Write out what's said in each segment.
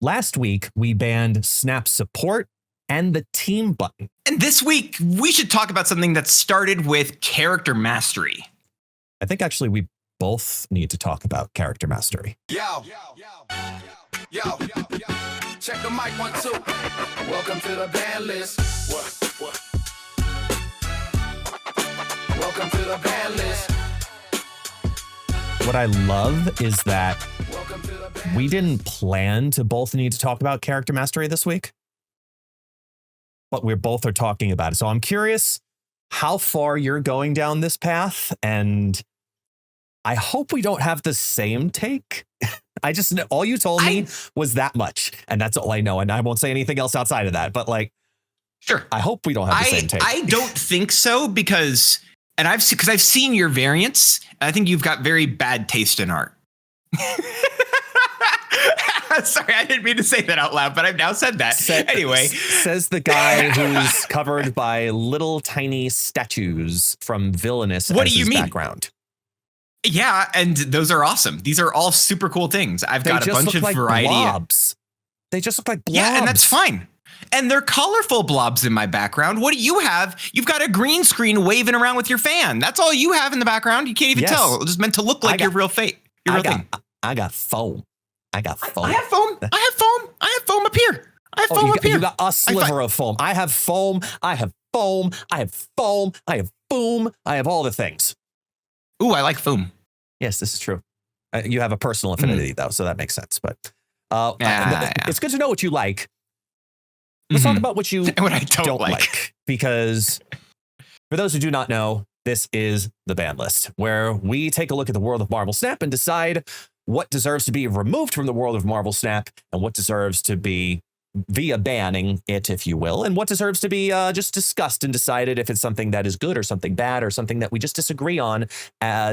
last week we banned Snap Support and the team button. And this week we should talk about something that started with character mastery. I think actually we both need to talk about character mastery. Yo. Check the mic 1 2. Welcome to the ban list. What? Welcome to the ban list. What I love is that we didn't plan to both need to talk about character mastery this week, but we both are talking about it. So I'm curious how far you're going down this path, and I hope we don't have the same take. All you told me was that much, and that's all I know. And I won't say anything else outside of that, but sure. I hope we don't have the same take. I don't think so because I've seen your variants. And I think you've got very bad taste in art. Sorry, I didn't mean to say that out loud, but I've now said that. Anyway. Says the guy who's covered by little tiny statues from Villainous what as do you his mean? background. Yeah, and those are awesome. These are all super cool things. I've got a bunch of variety. Blobs. They just look like blobs. Yeah, and that's fine. And they're colorful blobs in my background. What do you have? You've got a green screen waving around with your fan. That's all you have in the background. You can't even tell. It's just meant to look like your real thing. I got foam. I have foam. I have foam up here. You got a sliver of foam. I have foam. I have foam. I have foam. I have boom. I have all the things. Ooh, I like foam. Yes, this is true. You have a personal affinity though, so that makes sense. But it's good to know what you like. Let's talk about what you what I don't like. Because for those who do not know, this is the ban list, where we take a look at the world of Marvel Snap and decide what deserves to be removed from the world of Marvel Snap and what deserves to be via banning it, if you will, and what deserves to be just discussed and decided if it's something that is good or something bad or something that we just disagree on,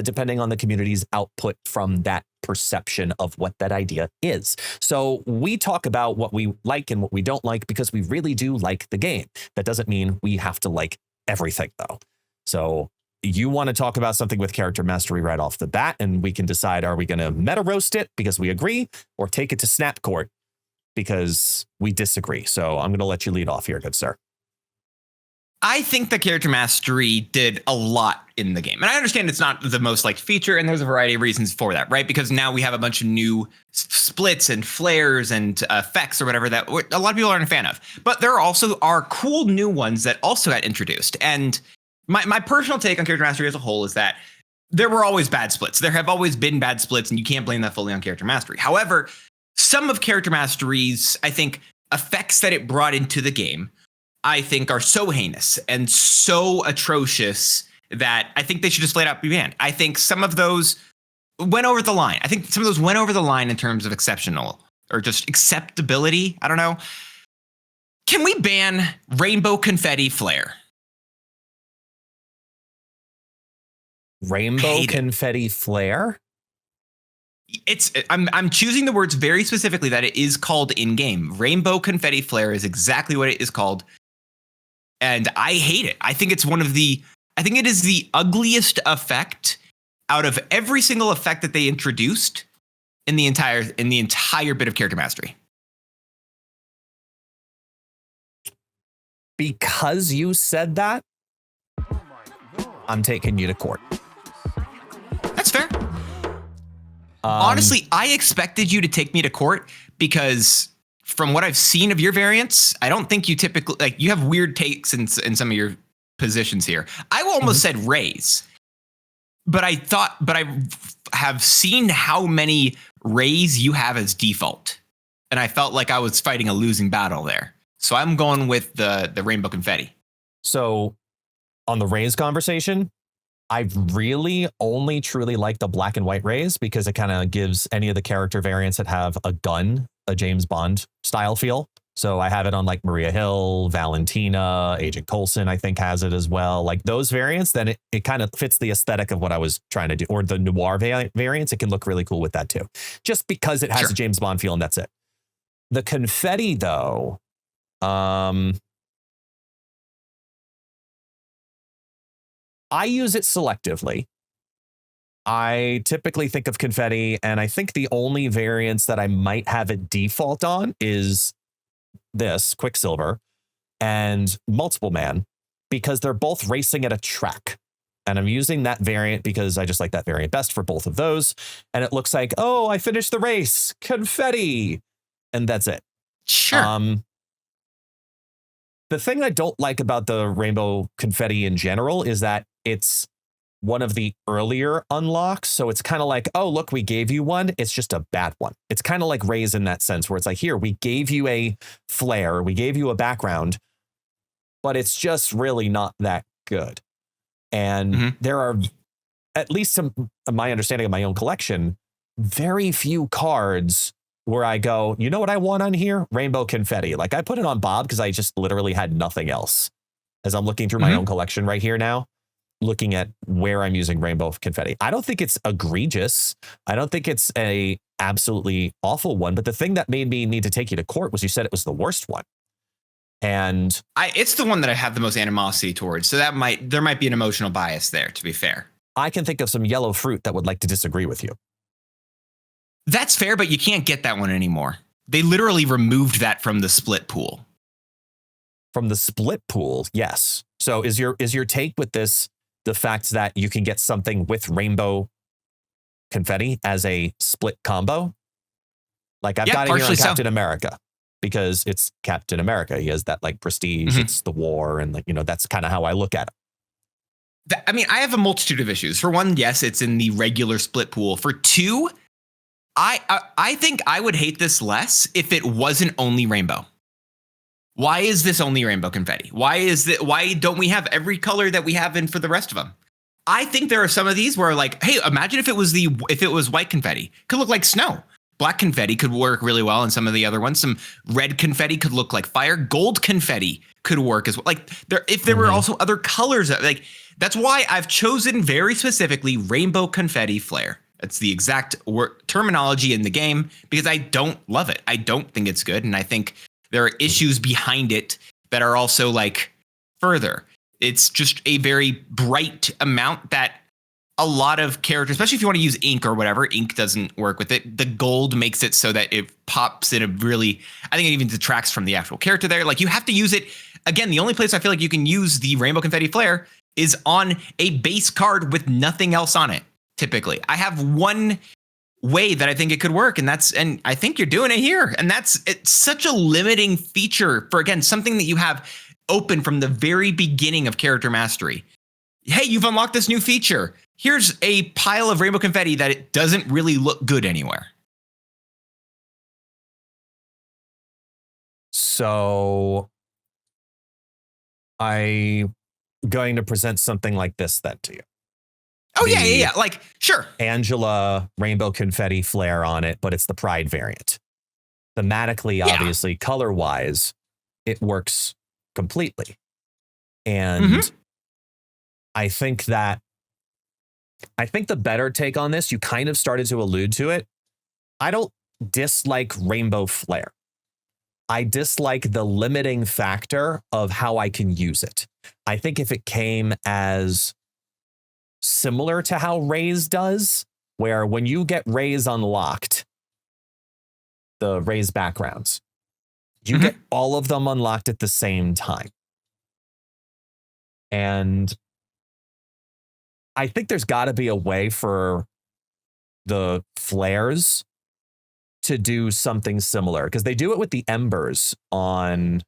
depending on the community's output from that perception of what that idea is. So we talk about what we like and what we don't like because we really do like the game. That doesn't mean we have to like everything, though. So you want to talk about something with character mastery right off the bat, and we can decide, are we going to meta roast it because we agree, or take it to Snap Court because we disagree? So I'm going to let you lead off here, good sir. I think that character mastery did a lot in the game. And I understand it's not the most liked feature, and there's a variety of reasons for that, right? Because now we have a bunch of new splits and flares and effects or whatever that a lot of people aren't a fan of. But there also are cool new ones that also got introduced. And my personal take on character mastery as a whole is that there were always bad splits. There have always been bad splits, and you can't blame that fully on character mastery. However, some of character mastery's, I think, effects that it brought into the game, I think are so heinous and so atrocious that I think they should just flat out be banned. I think some of those went over the line. I think some of those went over the line in terms of exceptional or just acceptability. I don't know. Can we ban rainbow confetti Flair? Rainbow confetti Flair? I'm choosing the words very specifically that it is called in game. Rainbow confetti Flair is exactly what it is called. And I hate it. I think it is the ugliest effect out of every single effect that they introduced in the entire bit of character mastery. Because you said that, I'm taking you to court. That's fair. Honestly, I expected you to take me to court because from what I've seen of your variants, I don't think you typically you have weird takes in some of your positions here. I almost said raise, but I have seen how many raise you have as default, and I felt like I was fighting a losing battle there. So I'm going with the rainbow confetti. So on the raise conversation, I really only truly like the black and white raise because it kind of gives any of the character variants that have a gun a James Bond style feel. So I have it on like Maria Hill, Valentina, Agent Coulson, I think has it as well. Like those variants, then it kind of fits the aesthetic of what I was trying to do. Or the noir variants, it can look really cool with that too. Just because it has a James Bond feel and that's it. The confetti though, I use it selectively. I typically think of Confetti, and I think the only variants that I might have it default on is this Quicksilver and Multiple Man, because they're both racing at a track. And I'm using that variant because I just like that variant best for both of those. And it looks like, oh, I finished the race, Confetti. And that's it. Sure. The thing I don't like about the Rainbow Confetti in general is that it's one of the earlier unlocks. So it's kind of like, oh, look, we gave you one. It's just a bad one. It's kind of like Ray's in that sense where it's like, here, we gave you a flare, we gave you a background, but it's just really not that good. And there are, at least my understanding of my own collection, very few cards where I go, you know what I want on here? Rainbow Confetti. Like I put it on Bob because I just literally had nothing else. As I'm looking through my own collection right here now, looking at where I'm using Rainbow Confetti. I don't think it's egregious. I don't think it's a absolutely awful one. But the thing that made me need to take you to court was you said it was the worst one. And it's the one that I have the most animosity towards. So there might be an emotional bias there, to be fair. I can think of some yellow fruit that would like to disagree with you. That's fair, but you can't get that one anymore. They literally removed that from the split pool. From the split pool, yes. So is your take with this the fact that you can get something with Rainbow Confetti as a split combo? Like I've got it here on Captain America because it's Captain America. He has that like prestige, it's the war, and like, you know, that's kind of how I look at it. I mean, I have a multitude of issues. For one, yes, it's in the regular split pool. For two, I think I would hate this less if it wasn't only rainbow. Why is this only Rainbow Confetti? Why don't we have every color that we have in for the rest of them? I think there are some of these where like, hey, imagine if it was white confetti. Could look like snow. Black confetti could work really well in some of the other ones. Some red confetti could look like fire. Gold confetti could work as well. Like if there were also other colors, like that's why I've chosen very specifically Rainbow Confetti Flair. It's the exact terminology in the game because I don't love it. I don't think it's good. And I think there are issues behind it that are also like further. It's just a very bright amount that a lot of characters, especially if you want to use ink or whatever, ink doesn't work with it. The gold makes it so that it pops in a really, I think it even detracts from the actual character there. Like you have to use it. Again, the only place I feel like you can use the Rainbow Confetti Flare is on a base card with nothing else on it. Typically, I have one way that I think it could work, and I think you're doing it here. And it's such a limiting feature for, again, something that you have open from the very beginning of Character Mastery. Hey, you've unlocked this new feature. Here's a pile of Rainbow Confetti that it doesn't really look good anywhere. So I'm going to present something like this then to you. Oh, yeah. Like, sure. Angela Rainbow Confetti Flare on it, but it's the Pride variant. Thematically, obviously, color-wise, it works completely. And I think the better take on this, you kind of started to allude to it. I don't dislike Rainbow Flare. I dislike the limiting factor of how I can use it. I think if it came as similar to how Raise does, where when you get Raise unlocked, the Raise backgrounds, you get all of them unlocked at the same time. And I think there's got to be a way for the flares to do something similar, because they do it with the embers on.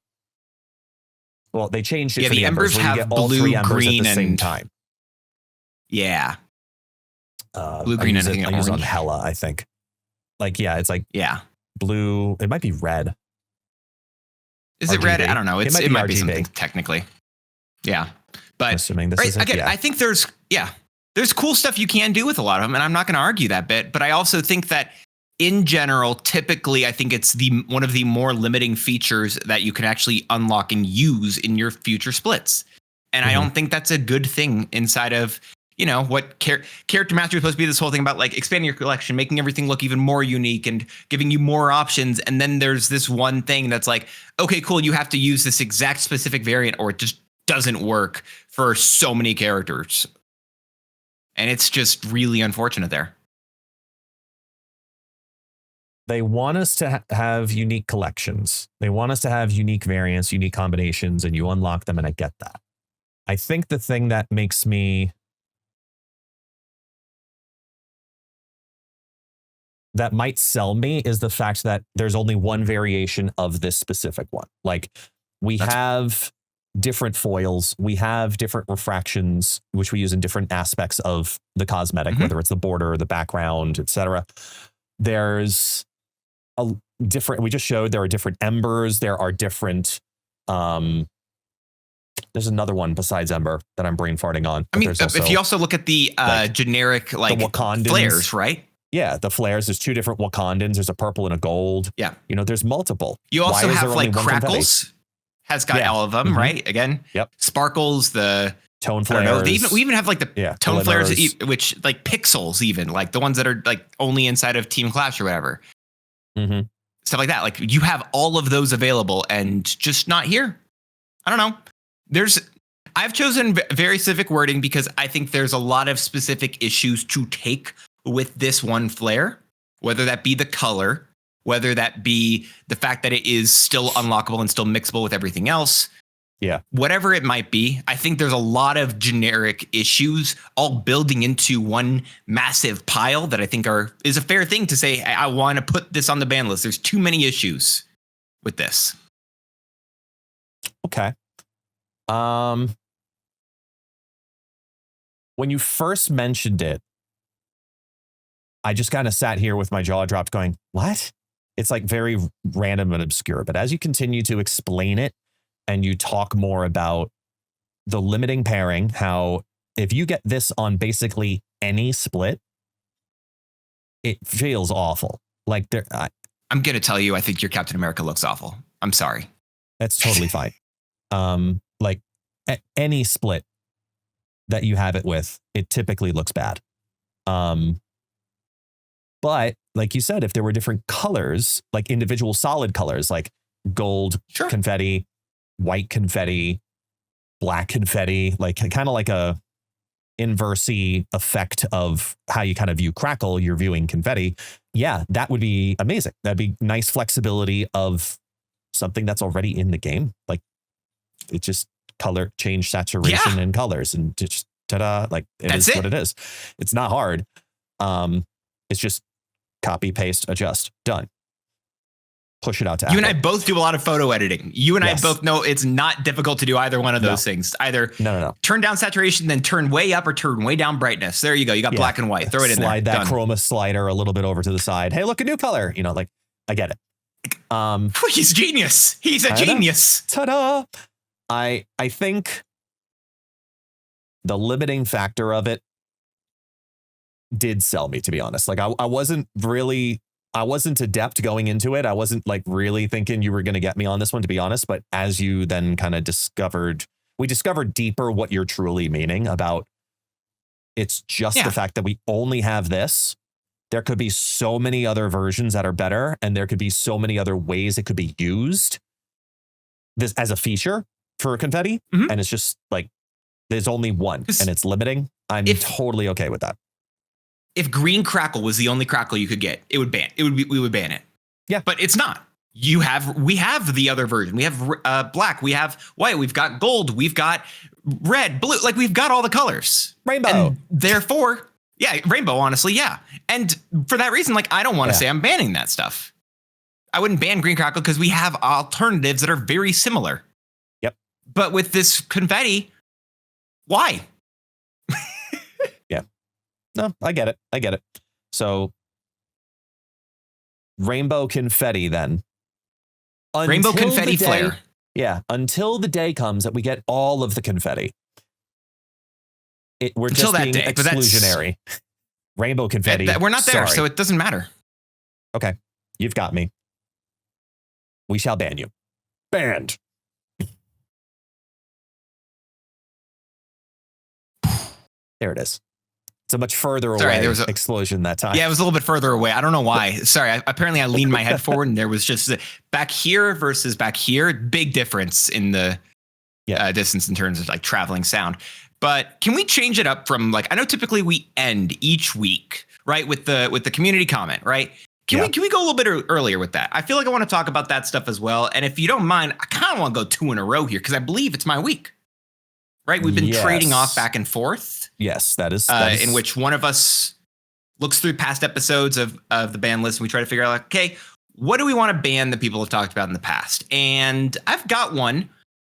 Well, they changed it for the embers where you get all three embers green, at the same time. Yeah. Blue, green, and I use it on Hella, I think. Like, yeah, it's like blue. It might be red. Is it red? I don't know. It might be something technically. Yeah. But I'm assuming this is again, I think there's cool stuff you can do with a lot of them, and I'm not going to argue that bit. But I also think that in general, typically, I think it's one of the more limiting features that you can actually unlock and use in your future splits. And I don't think that's a good thing inside of, you know, what Character Mastery is supposed to be, this whole thing about like expanding your collection, making everything look even more unique and giving you more options. And then there's this one thing that's like, okay, cool, you have to use this exact specific variant or it just doesn't work for so many characters. And it's just really unfortunate there. They want us to have unique collections. They want us to have unique variants, unique combinations, and you unlock them, and I get that. I think the thing that makes me... that might sell me is the fact that there's only one variation of this specific one. Like, we have different foils, we have different refractions, which we use in different aspects of the cosmetic, whether it's the border, the background, etc. There's a different, we just showed there are different embers, there are different, there's another one besides ember that I'm brain farting on. I mean, if you also look at the generic, like, the Wakandans, flares, right? Yeah, the flares. There's two different Wakandans. There's a purple and a gold. Yeah. You know, there's multiple. You also have like Crackles has got all of them, right? Again, Sparkles, the Tone Flares. We even have like the Tone Flares, which like Pixels, even like the ones that are like only inside of Team Clash or whatever. Stuff like that. Like you have all of those available and just not here. I don't know. I've chosen very specific wording because I think there's a lot of specific issues to take with this one flare, whether that be the color, whether that be the fact that it is still unlockable and still mixable with everything else. Yeah. Whatever it might be, I think there's a lot of generic issues all building into one massive pile that I think is a fair thing to say, I want to put this on the ban list. There's too many issues with this. Okay. When you first mentioned it, I just kind of sat here with my jaw dropped going, what? It's like very random and obscure. But as you continue to explain it and you talk more about the limiting pairing, how if you get this on basically any split, it feels awful. Like I'm going to tell you, I think your Captain America looks awful. I'm sorry. That's totally fine. Like any split that you have it with, it typically looks bad. But like you said, if there were different colors, like individual solid colors, like gold confetti, white confetti, black confetti, like kind of like a inversey effect of how you kind of view Crackle, you're viewing confetti. Yeah, that would be amazing. That'd be nice flexibility of something that's already in the game. Like it just color change saturation and colors and just ta-da, like that's what it is. It's not hard. It's just copy, paste, adjust, done. Push it out to Apple. You and I both do a lot of photo editing. You and I both know it's not difficult to do either one of those things. Either turn down saturation, then turn way up or turn way down brightness. There you go. You got black and white. Throw it in there. Slide that chroma slider a little bit over to the side. Hey, look, a new color. You know, like I get it. He's genius. He's a genius. Ta-da. I think the limiting factor of it did sell me, to be honest. Like I wasn't adept going into it. I wasn't like really thinking you were going to get me on this one, to be honest. But as you then kind of we discovered deeper what you're truly meaning about. It's just the fact that we only have this. There could be so many other versions that are better, and there could be so many other ways it could be used this as a feature for confetti. And it's just like, there's only one and it's limiting. I'm totally okay with that. If green Crackle was the only Crackle you could get, we would ban it. Yeah. But it's not. We have the other version. We have black, we have white, we've got gold, we've got red, blue, like we've got all the colors. Rainbow. And therefore, rainbow, honestly, And for that reason, like I don't want to say I'm banning that stuff. I wouldn't ban green Crackle because we have alternatives that are very similar. Yep. But with this confetti, why? No, I get it. So rainbow confetti then. Rainbow confetti flare. Yeah, until the day comes that we get all of the confetti. We're just being exclusionary. Rainbow confetti. We're not there, so it doesn't matter. Okay, you've got me. We shall ban you. Banned. There it is. It's a much further away there was explosion that time. Yeah, it was a little bit further away. I don't know why. Sorry. Apparently I leaned my head forward and there was just back here versus back here. Big difference in the distance in terms of like traveling sound. but can we change it up from like, I know typically we end each week, right, with the community comment, right? Can we go a little bit earlier with that? I feel like I want to talk about that stuff as well. And if you don't mind, I kind of want to go 2 in a row here because I believe it's my week, right? We've been trading off back and forth. Yes, that is in which one of us looks through past episodes of the ban list and we try to figure out, like, okay, what do we want to ban that people have talked about in the past? And I've got one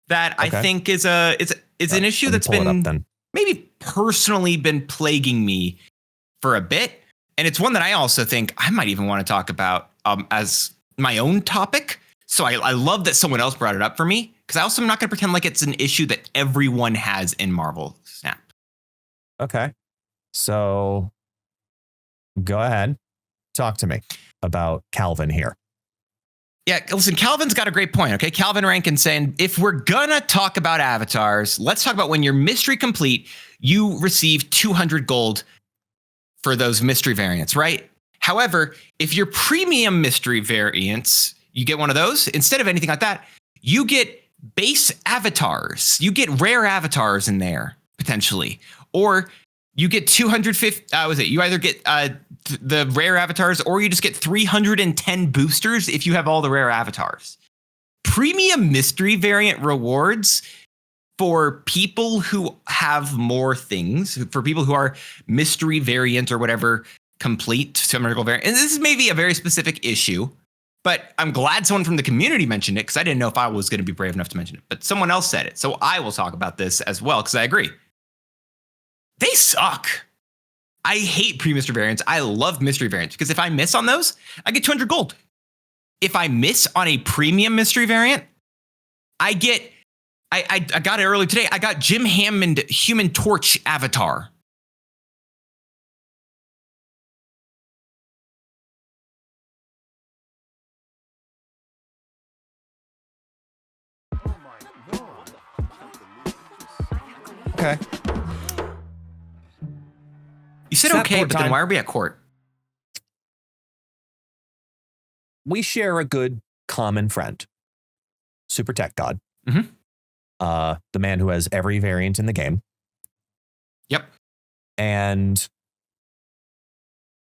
that I think is an issue that's been maybe personally been plaguing me for a bit. And it's one that I also think I might even want to talk about as my own topic. So I love that someone else brought it up for me, because I also am not going to pretend like it's an issue that everyone has in Marvel Snap. Okay. So go ahead. Talk to me about Calvin here. Yeah, listen, Calvin's got a great point, okay? Calvin Rankin saying, if we're gonna talk about avatars, let's talk about when you're mystery complete, you receive 200 gold for those mystery variants, right? However, if you're premium mystery variants, you get one of those. Instead of anything like that, you get base avatars. You get rare avatars in there, potentially. Or you get 250, you either get the rare avatars, or you just get 310 boosters if you have all the rare avatars. Premium mystery variant rewards for people who have more things, for people who are mystery variant or whatever complete symmetrical variant. And this is maybe a very specific issue, but I'm glad someone from the community mentioned it, because I didn't know if I was going to be brave enough to mention it, but someone else said it. So I will talk about this as well, because I agree. They suck. I hate pre-mystery variants. I love mystery variants, because if I miss on those, I get 200 gold. If I miss on a premium mystery variant, I get, I got it earlier today. I got Jim Hammond Human Torch avatar. Okay. You said okay, but then why are we at court? We share a good common friend, Super Tech God. Mm-hmm. The man who has every variant in the game. Yep. And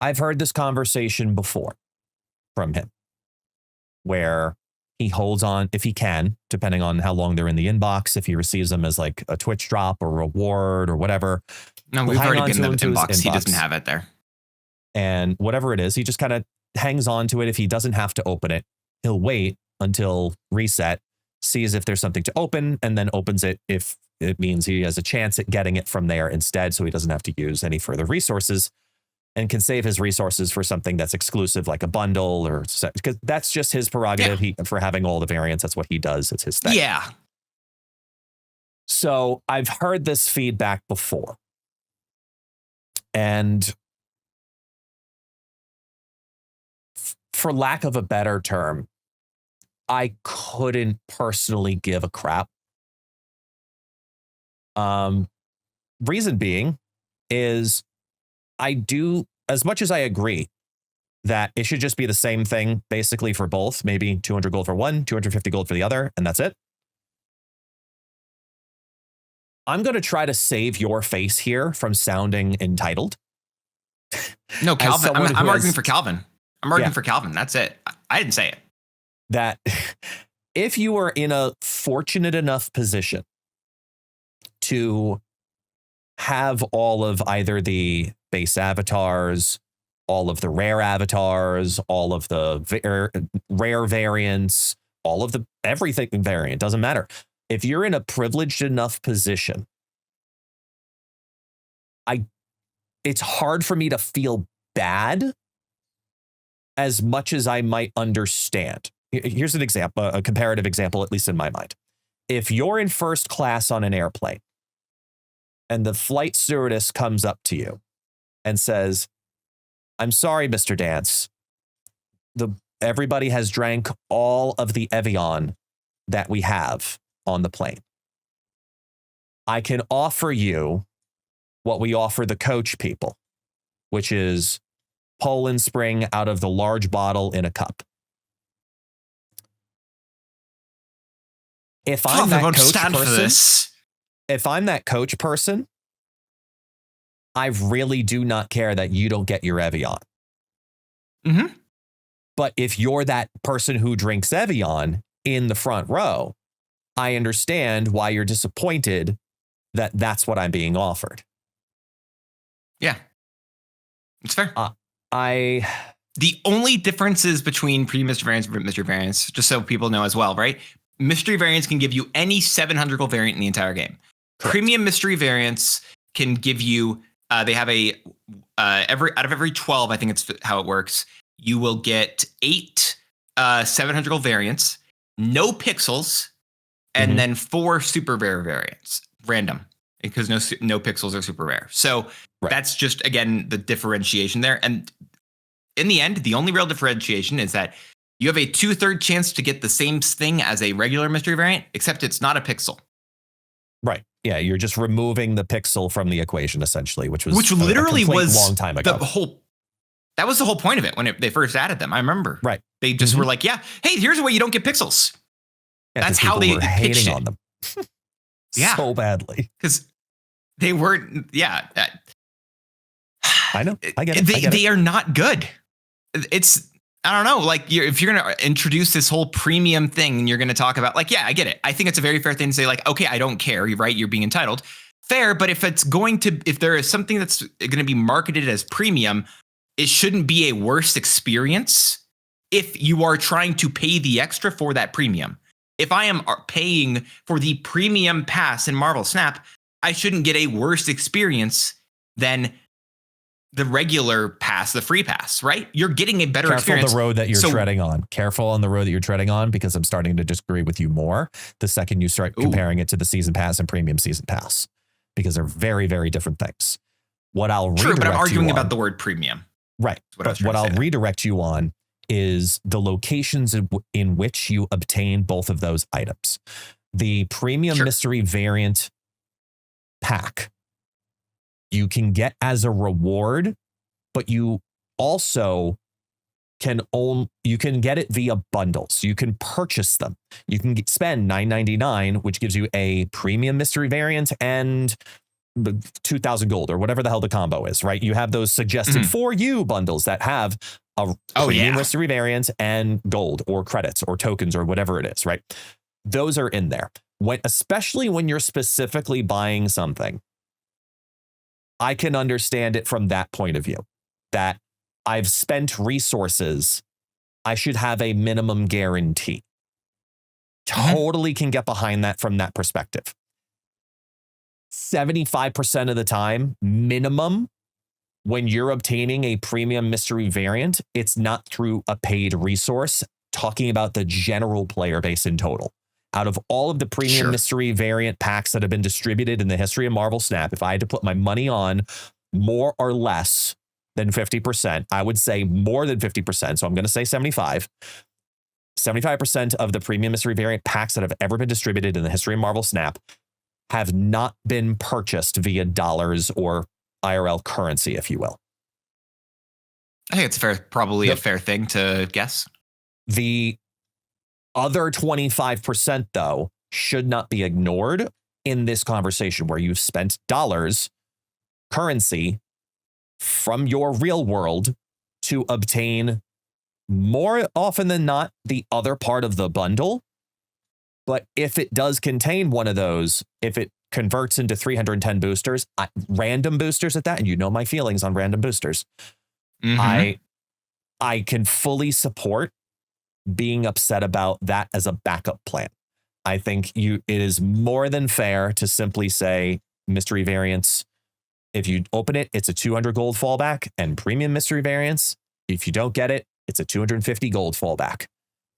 I've heard this conversation before from him, where he holds on, if he can, depending on how long they're in the inbox, if he receives them as like a Twitch drop or reward or whatever. No, we've already been in the inbox. He doesn't have it there. And whatever it is, he just kind of hangs on to it. If he doesn't have to open it, he'll wait until reset, sees if there's something to open, and then opens it if it means he has a chance at getting it from there instead, so he doesn't have to use any further resources and can save his resources for something that's exclusive, like a bundle, or because that's just his prerogative. For having all the variants, that's what he does. It's his thing. Yeah. So I've heard this feedback before. And for lack of a better term, I couldn't personally give a crap. Reason being is I do, as much as I agree that it should just be the same thing basically for both, maybe 200 gold for one, 250 gold for the other, and that's it. I'm going to try to save your face here from sounding entitled. No, Calvin. I'm arguing for Calvin. I'm arguing for Calvin. That's it. I didn't say it. That if you are in a fortunate enough position to have all of either the base avatars, all of the rare avatars, all of the rare variants, all of the everything variant, doesn't matter. If you're in a privileged enough position, it's hard for me to feel bad as much as I might understand. Here's an example, a comparative example, at least in my mind. If you're in first class on an airplane and the flight stewardess comes up to you and says, "I'm sorry, Mr. Dance. Everybody has drank all of the Evian that we have on the plane. I can offer you what we offer the coach people, which is Poland Spring out of the large bottle in a cup." If I'm that coach person, if I'm that coach person, I really do not care that you don't get your Evian. Mm-hmm. But if you're that person who drinks Evian in the front row, I understand why you're disappointed that that's what I'm being offered. Yeah. It's fair. The only differences between pre-mystery variants and mystery variants, just so people know as well, right? Mystery variants can give you any 700 gold variant in the entire game. Correct. Premium mystery variants can give you, they have out of every 12, I think it's how it works, you will get 8 700 gold variants, no pixels, and then 4 super rare variants, random, because no pixels are super rare. So that's just, again, the differentiation there. And in the end, the only real differentiation is that you have a 2/3 chance to get the same thing as a regular mystery variant, except it's not a pixel. Right. Yeah, you're just removing the pixel from the equation, essentially, which literally was a long time ago. That was the whole point of it when they first added them. I remember. Right. They just were like, yeah, hey, here's a way you don't get pixels. Yeah, that's how they were pitched hating it on them. Yeah. So badly. Because they weren't, I know. I get it. They are not good. It's, I don't know, like if you're going to introduce this whole premium thing and you're going to talk about, like, yeah, I get it. I think it's a very fair thing to say, like, okay, I don't care. You're right. You're being entitled. Fair. But if there is something that's going to be marketed as premium, it shouldn't be a worse experience if you are trying to pay the extra for that premium. If I am paying for the premium pass in Marvel Snap, I shouldn't get a worse experience than the regular pass, the free pass, right? You're getting a better experience. Careful the road that you're treading on. Careful on the road that you're treading on, because I'm starting to disagree with you more the second you start comparing it to the season pass and premium season pass, because they're very, very different things. What I'll redirect but I'm arguing you on, about the word premium. Right. But what I'll redirect you on is the locations in which you obtain both of those items. The premium mystery variant pack you can get as a reward, but you also can get it via bundles. You can purchase them. You can spend $9.99, which gives you a premium mystery variant and 2,000 gold or whatever the hell the combo is, right? You have those suggested for you bundles that have a premium mystery variant and gold or credits or tokens or whatever it is, right? Those are in there. Especially when you're specifically buying something, I can understand it from that point of view, that I've spent resources. I should have a minimum guarantee. Totally can get behind that from that perspective. 75% of the time, minimum, when you're obtaining a premium mystery variant, it's not through a paid resource, talking about the general player base in total. Out of all of the premium mystery variant packs that have been distributed in the history of Marvel Snap, if I had to put my money on more or less than 50%, I would say more than 50%. So I'm going to say 75%. 75% of the premium mystery variant packs that have ever been distributed in the history of Marvel Snap have not been purchased via dollars or IRL currency, if you will. I think it's probably a fair thing to guess. The other 25%, though, should not be ignored in this conversation where you've spent dollars, currency from your real world to obtain, more often than not, the other part of the bundle. But if it does contain one of those, if it converts into 310 boosters, random boosters at that, and you know my feelings on random boosters, I can fully support being upset about that as a backup plan. I think it is more than fair to simply say mystery variants. If you open it, it's a 200 gold fallback, and premium mystery variants, if you don't get it, it's a 250 gold fallback.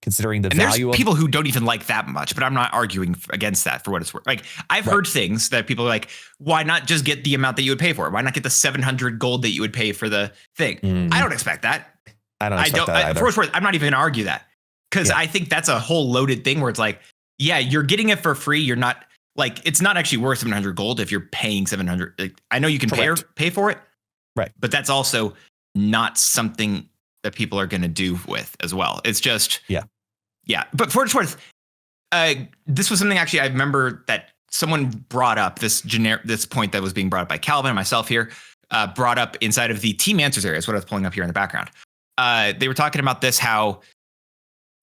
Considering the value of people who don't even like that much, but I'm not arguing against that for what it's worth. Like, I've heard things that people are like, why not just get the amount that you would pay for it? Why not get the 700 gold that you would pay for the thing? I don't expect that. I don't expect that either. For what's worth, I'm not even going to argue that, because I think that's a whole loaded thing where it's like, yeah, you're getting it for free. You're not, like, it's not actually worth 700 gold if you're paying 700. Like, I know you can pay for it, right? But that's also not something that people are going to do with as well. It's just, yeah. But for what it's worth, this was something actually I remember that someone brought up this point that was being brought up by Calvin and myself here, brought up inside of the team answers area is what I was pulling up here in the background. They were talking about this, how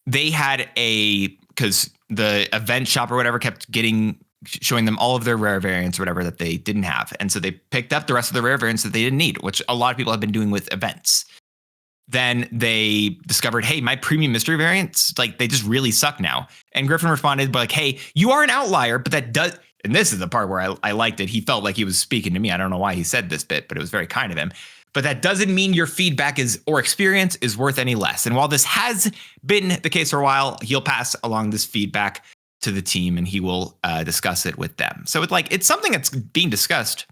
they had because the event shop or whatever kept showing them all of their rare variants or whatever that they didn't have. And so they picked up the rest of the rare variants that they didn't need, which a lot of people have been doing with events. Then they discovered, hey, my premium mystery variants, like they just really suck now. And Griffin responded, like, hey, you are an outlier, but that does, and this is the part where I liked it. He felt like he was speaking to me. I don't know why he said this bit, but it was very kind of him. But that doesn't mean your feedback or experience is worth any less. And while this has been the case for a while, he'll pass along this feedback to the team and he will discuss it with them. So it's something that's being discussed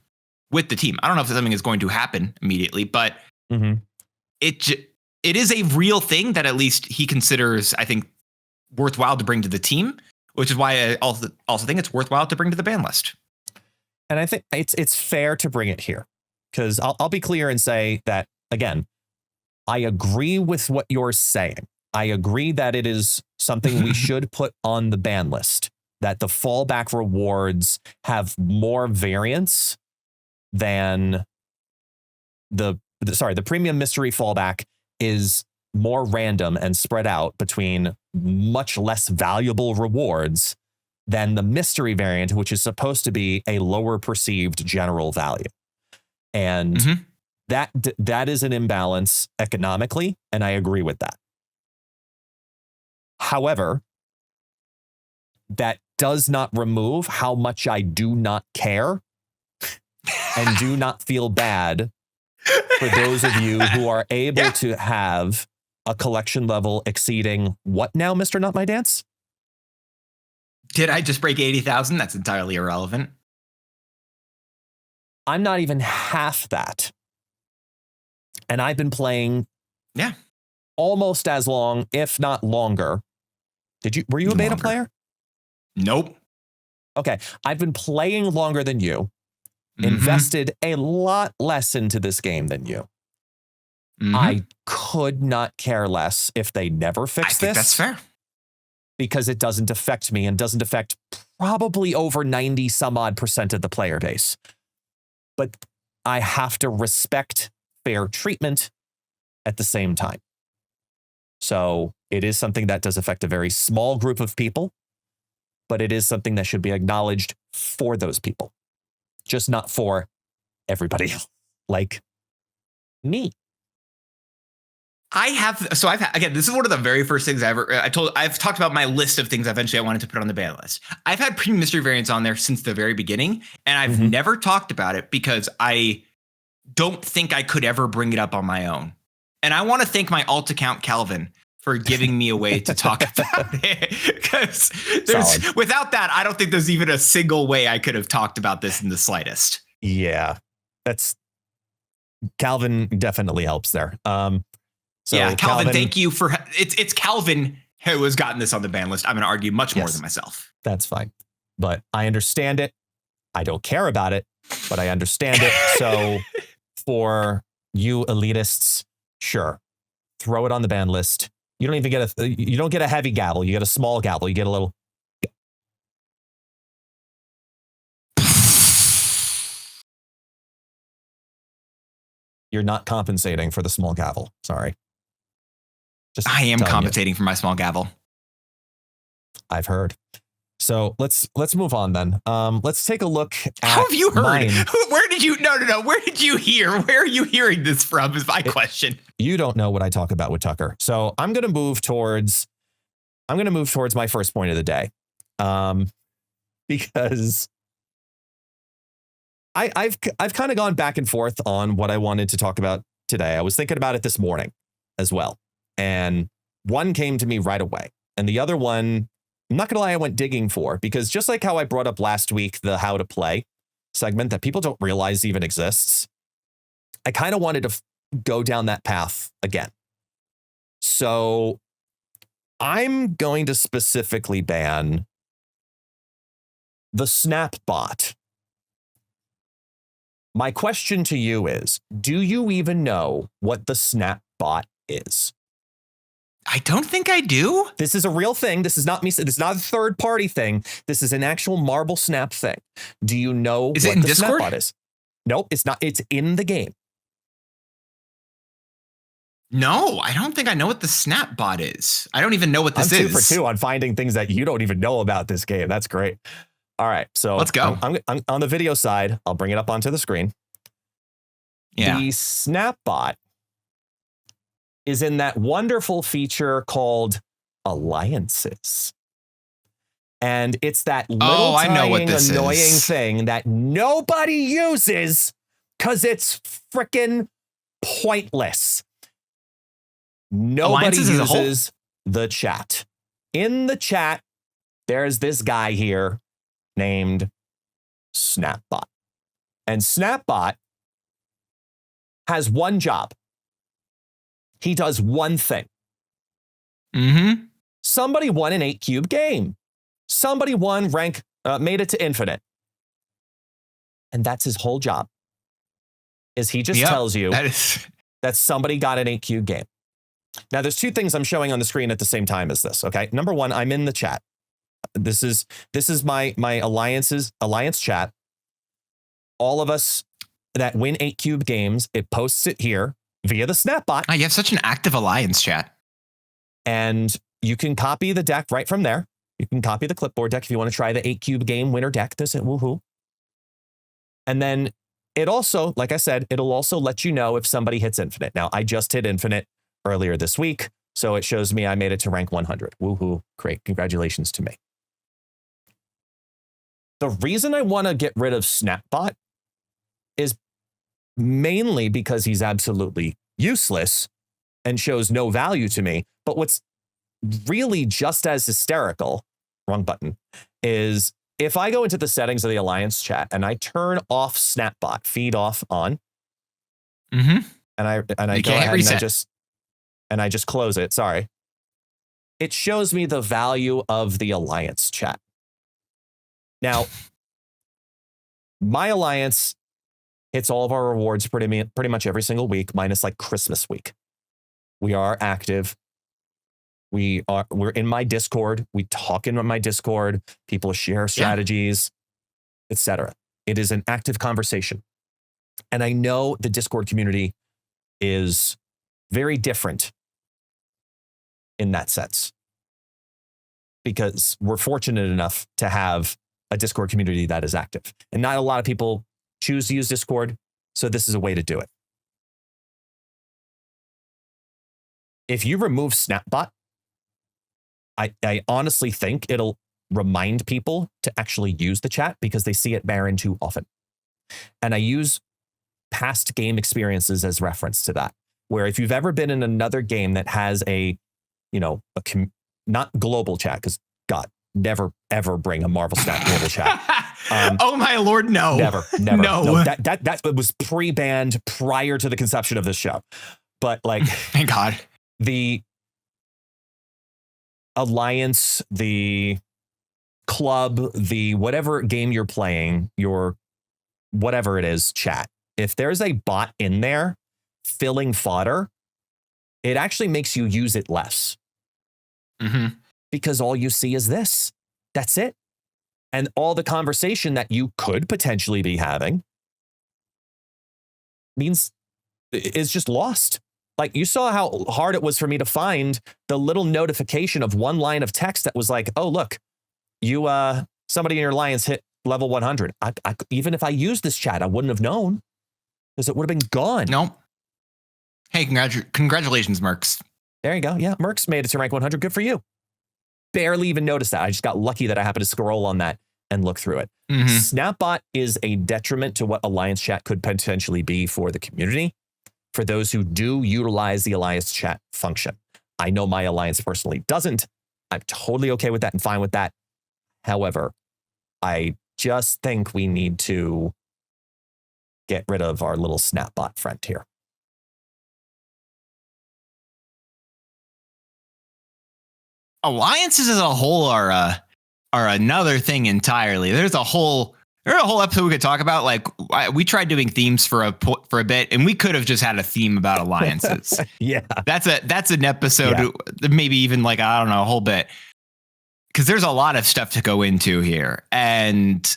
with the team. I don't know if something is going to happen immediately, but it is a real thing that at least he considers, I think, worthwhile to bring to the team, which is why I also think it's worthwhile to bring to the ban list. And I think it's fair to bring it here, because I'll be clear and say that, again, I agree with what you're saying. I agree that it is something we should put on the ban list, that the fallback rewards have more variance than the premium mystery fallback is more random and spread out between much less valuable rewards than the mystery variant, which is supposed to be a lower perceived general value. And that is an imbalance economically, and I agree with that. However, that does not remove how much I do not care and do not feel bad for those of you who are able to have a collection level exceeding what now, Mr. Not My Dance? Did I just break 80,000? That's entirely irrelevant. I'm not even half that. And I've been playing almost as long, if not longer. Were you a beta player? Nope. Okay. I've been playing longer than you. Invested a lot less into this game than you. I could not care less if they never fix this. I think that's fair. Because it doesn't affect me and doesn't affect probably over 90 some odd % of the player base. But I have to respect fair treatment at the same time. So it is something that does affect a very small group of people, but it is something that should be acknowledged for those people. Just not for everybody else, like me. Again, this is one of the very first things I've talked about my list of things eventually I wanted to put on the ban list. I've had premium mystery variants on there since the very beginning, and I've never talked about it because I don't think I could ever bring it up on my own. And I want to thank my alt account, Calvin, for giving me a way to talk about it. Because without that, I don't think there's even a single way I could have talked about this in the slightest. Yeah, Calvin definitely helps there. Calvin, thank you for it's Calvin who has gotten this on the ban list. I'm going to argue much more than myself. That's fine. But I understand it. I don't care about it, but I understand it. So for you elitists, sure, throw it on the ban list. You don't even get you don't get a heavy gavel. You get a small gavel. You get a little. You're not compensating for the small gavel. Sorry. I am compensating for my small gavel. I've heard. So let's move on then. Let's take a look at How have you heard? mine. Where did you no. Where did you hear? Where are you hearing this from is my question. You don't know what I talk about with Tucker. So I'm going to move towards my first point of the day. Because I've kind of gone back and forth on what I wanted to talk about today. I was thinking about it this morning as well. And one came to me right away. And the other one, I'm not going to lie, I went digging for, because just like how I brought up last week, the how to play segment that people don't realize even exists, I kind of wanted to go down that path again. So I'm going to specifically ban the Snap bot. My question to you is, do you even know what the Snap bot is? I don't think I do. This is a real thing. This is not me. This is not a third party thing. This is an actual Marble Snap thing. Do you know Is it what in the Discord? Snapbot is? Nope, it's not. It's in the game. No, I don't think I know what the Snapbot is. I don't even know what this I'm is. 2 for 2 on finding things that you don't even know about this game. That's great. All right, so Let's go. I'm on the video side. I'll bring it up onto the screen. Yeah. The Snapbot is in that wonderful feature called Alliances. And it's that little I know what tiny this annoying is. thing that nobody uses because it's freaking pointless. Nobody Alliances as a whole? uses the chat. In the chat, there's this guy here named Snapbot. And Snapbot has one job. He does one thing. Mm-hmm. Somebody won an 8-cube game. Somebody won rank, made it to infinite. And that's his whole job. Is he just tells you that somebody got an 8-cube game. Now, there's 2 things I'm showing on the screen at the same time as this. Okay. Number 1, I'm in the chat. This is my alliance chat. All of us that win 8-cube games, it posts it here via the Snapbot. Oh, you have such an active alliance chat. And you can copy the deck right from there. You can copy the clipboard deck if you want to try the 8-cube game winner deck. There's it. Woohoo. And then it also, like I said, it'll also let you know if somebody hits infinite. Now, I just hit infinite earlier this week, so it shows me I made it to rank 100. Woohoo. Great. Congratulations to me. The reason I want to get rid of Snapbot is mainly because he's absolutely useless and shows no value to me. But what's really just as hysterical, wrong button, is if I go into the settings of the Alliance chat and I turn off Snapbot, feed off on, Mm-hmm. and I go ahead and I just close it. Sorry. It shows me the value of the Alliance chat. Now, my Alliance hits all of our rewards pretty much every single week, minus like Christmas week. We are active. We're in my Discord. We talk in my Discord. People share strategies, etc. It is an active conversation. And I know the Discord community is very different in that sense, because we're fortunate enough to have a Discord community that is active. And not a lot of people choose to use Discord, so this is a way to do it. If you remove Snapbot, I honestly think it'll remind people to actually use the chat because they see it barren too often. And I use past game experiences as reference to that, where if you've ever been in another game that has not global chat, because God, never, ever bring a Marvel Snap global chat. Oh my Lord, no. Never. No. That was pre-banned prior to the conception of this show. But like, thank God. The Alliance, the club, the whatever game you're playing, your whatever it is, chat. If there's a bot in there filling fodder, it actually makes you use it less. Mm-hmm. Because all you see is this. That's it. And all the conversation that you could potentially be having is just lost. Like, you saw how hard it was for me to find the little notification of one line of text that was like, oh, look, somebody in your alliance hit level 100. Even if I used this chat, I wouldn't have known because it would have been gone. No. Hey, congratulations, Mercs. There you go. Yeah, Mercs made it to rank 100. Good for you. Barely even noticed that. I just got lucky that I happened to scroll on that and look through it. Mm-hmm. Snapbot is a detriment to what Alliance chat could potentially be for the community, for those who do utilize the Alliance chat function. I know my Alliance personally doesn't. I'm totally okay with that and fine with that. However, I just think we need to get rid of our little Snapbot friend here. Alliances as a whole are another thing entirely. There's a whole There's a whole episode we could talk about. Like we tried doing themes for a bit, and we could have just had a theme about alliances. Yeah, that's an episode, maybe even like, I don't know, a whole bit, because there's a lot of stuff to go into here, and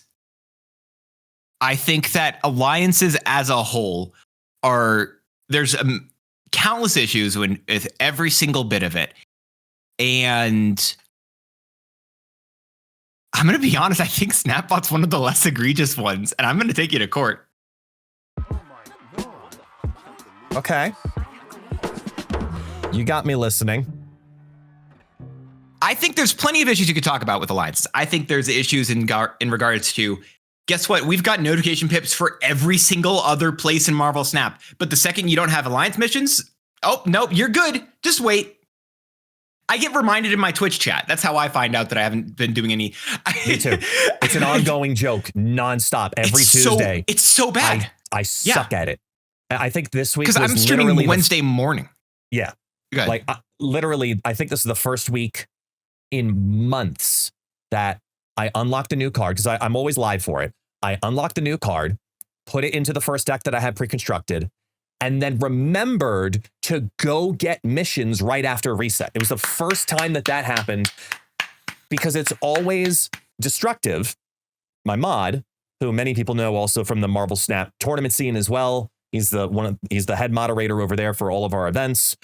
I think that alliances as a whole there's countless issues with every single bit of it, and I'm going to be honest, I think Snapbot's one of the less egregious ones, and I'm going to take you to court. Okay. You got me listening. I think there's plenty of issues you could talk about with alliances. I think there's issues in regards to, guess what? We've got notification pips for every single other place in Marvel Snap. But the second you don't have alliance missions, oh, nope, you're good. Just wait. I get reminded in my Twitch chat. That's how I find out that I haven't been doing any. Me too. It's an ongoing joke nonstop every Tuesday. It's so bad. I suck at it. I think this week, because I'm streaming Wednesday morning. Yeah. Like literally, I think this is the first week in months that I unlocked a new card, because I'm always live for it. I unlocked the new card, put it into the first deck that I had pre-constructed, and then remembered to go get missions right after reset. It was the first time that happened, because it's always Destructive, my mod, who many people know also from the Marvel Snap tournament scene as well. He's the head moderator over there for all of our events.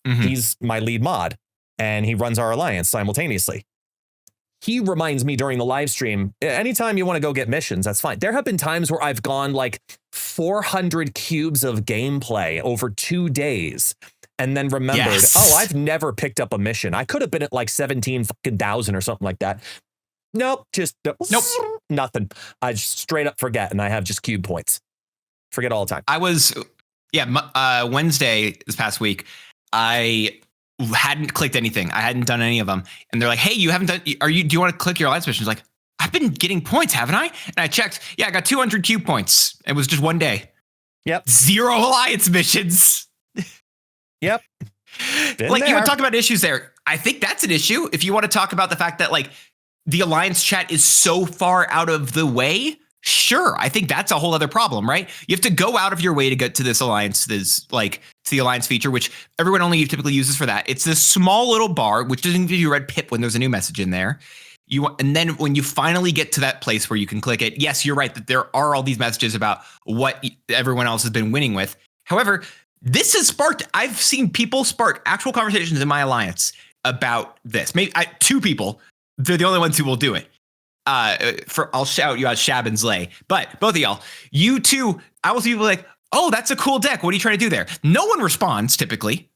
Mm-hmm. He's my lead mod, and he runs our alliance simultaneously. He reminds me during the live stream, anytime you want to go get missions, that's fine. There have been times where I've gone like 400 cubes of gameplay over 2 days, and then remembered, I've never picked up a mission. I could have been at like 17,000 or something like that. Nope, nothing. I just straight up forget, and I have just cube points. Forget all the time. I was, Wednesday this past week, I hadn't clicked anything. I hadn't done any of them. And they're like, hey, you haven't done, do you want to click your alliance missions? Like, I've been getting points, haven't I? And I checked. Yeah, I got 200 cube points. It was just one day. Yep. 0 alliance missions. Yep. You want to talk about issues there. I think that's an issue. If you want to talk about the fact that like the alliance chat is so far out of the way, sure. I think that's a whole other problem, right? You have to go out of your way to get to this alliance, to the alliance feature, which everyone only typically uses for that. It's this small little bar, which doesn't give you a red pip when there's a new message in there. And then when you finally get to that place where you can click it, yes, you're right that there are all these messages about what everyone else has been winning with. However, this has I've seen people spark actual conversations in my alliance about this. Maybe 2 people. They're the only ones who will do it. I'll shout you out Shab and Zlay, but both of y'all, you two, I will see people like, oh, that's a cool deck. What are you trying to do there? No one responds typically,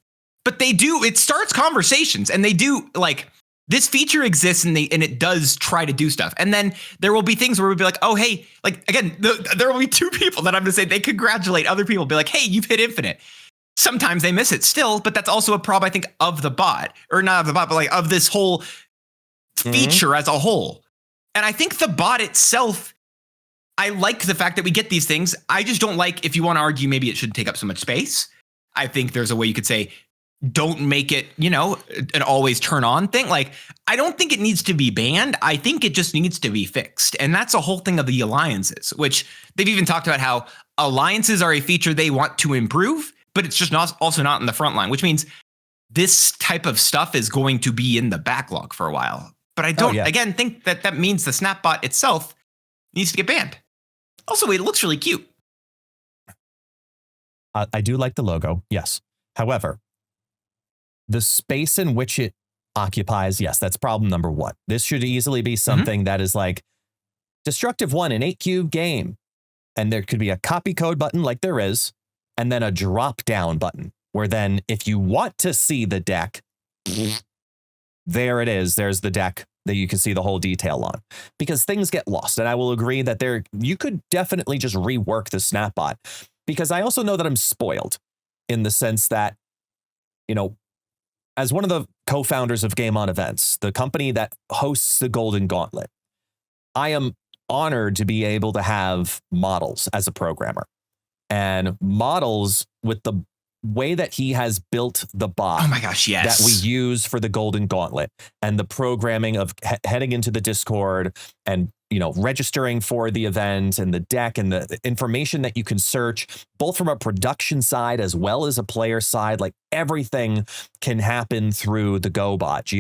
but they do. It starts conversations, and they do like this feature exists, and it does try to do stuff. And then there will be things where we'll be like, oh, hey, like again, there will be 2 people that I'm going to say they congratulate other people, be like, hey, you've hit infinite. Sometimes they miss it still, but that's also a problem, I think, of the bot, or not of the bot, but like of this whole feature as a whole. And I think the bot itself, I like the fact that we get these things. I just don't like, if you want to argue, maybe it shouldn't take up so much space. I think there's a way you could say, don't make it, an always turn on thing. Like, I don't think it needs to be banned. I think it just needs to be fixed. And that's a whole thing of the alliances, which they've even talked about how alliances are a feature they want to improve, but it's just also not in the front line, which means this type of stuff is going to be in the backlog for a while. But I don't, again, think that means the Snapbot itself needs to get banned. Also, it looks really cute. I do like the logo, yes. However, the space in which it occupies, yes, that's problem number 1. This should easily be something that is like Destructive 1 an 8-cube game. And there could be a copy code button like there is, and then a drop down button, where then if you want to see the deck, there it is. There's the deck that you can see the whole detail on, because things get lost. And I will agree that you could definitely just rework the Snapbot, because I also know that I'm spoiled in the sense that, as one of the co-founders of Game On Events, the company that hosts the Golden Gauntlet, I am honored to be able to have models as a programmer, and models with the way that he has built the bot Oh my gosh, yes. that we use for the Golden Gauntlet and the programming of heading into the Discord and, registering for the event and the deck and the information that you can search, both from a production side as well as a player side, like everything can happen through the GoE bot.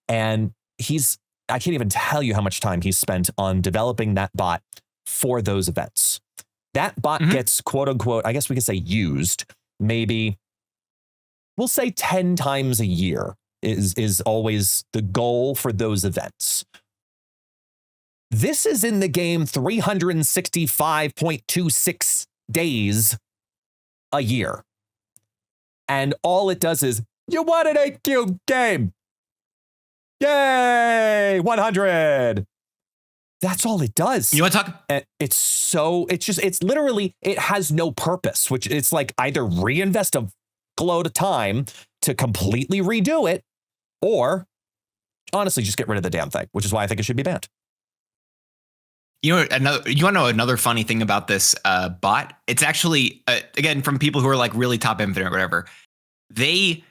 And I can't even tell you how much time he's spent on developing that bot for those events. That bot gets, quote unquote, I guess we could say used, maybe we'll say 10 times a year is always the goal for those events. This is in the game 365.26 days a year. And all it does is, you want an 8-cube game. Yay, 100. That's all it does. You want to talk? It's literally, it has no purpose, which it's like either reinvest a load of time to completely redo it, or honestly, just get rid of the damn thing, which is why I think it should be banned. You want to know another funny thing about this bot? It's actually, again, from people who are like really top infinite or whatever, they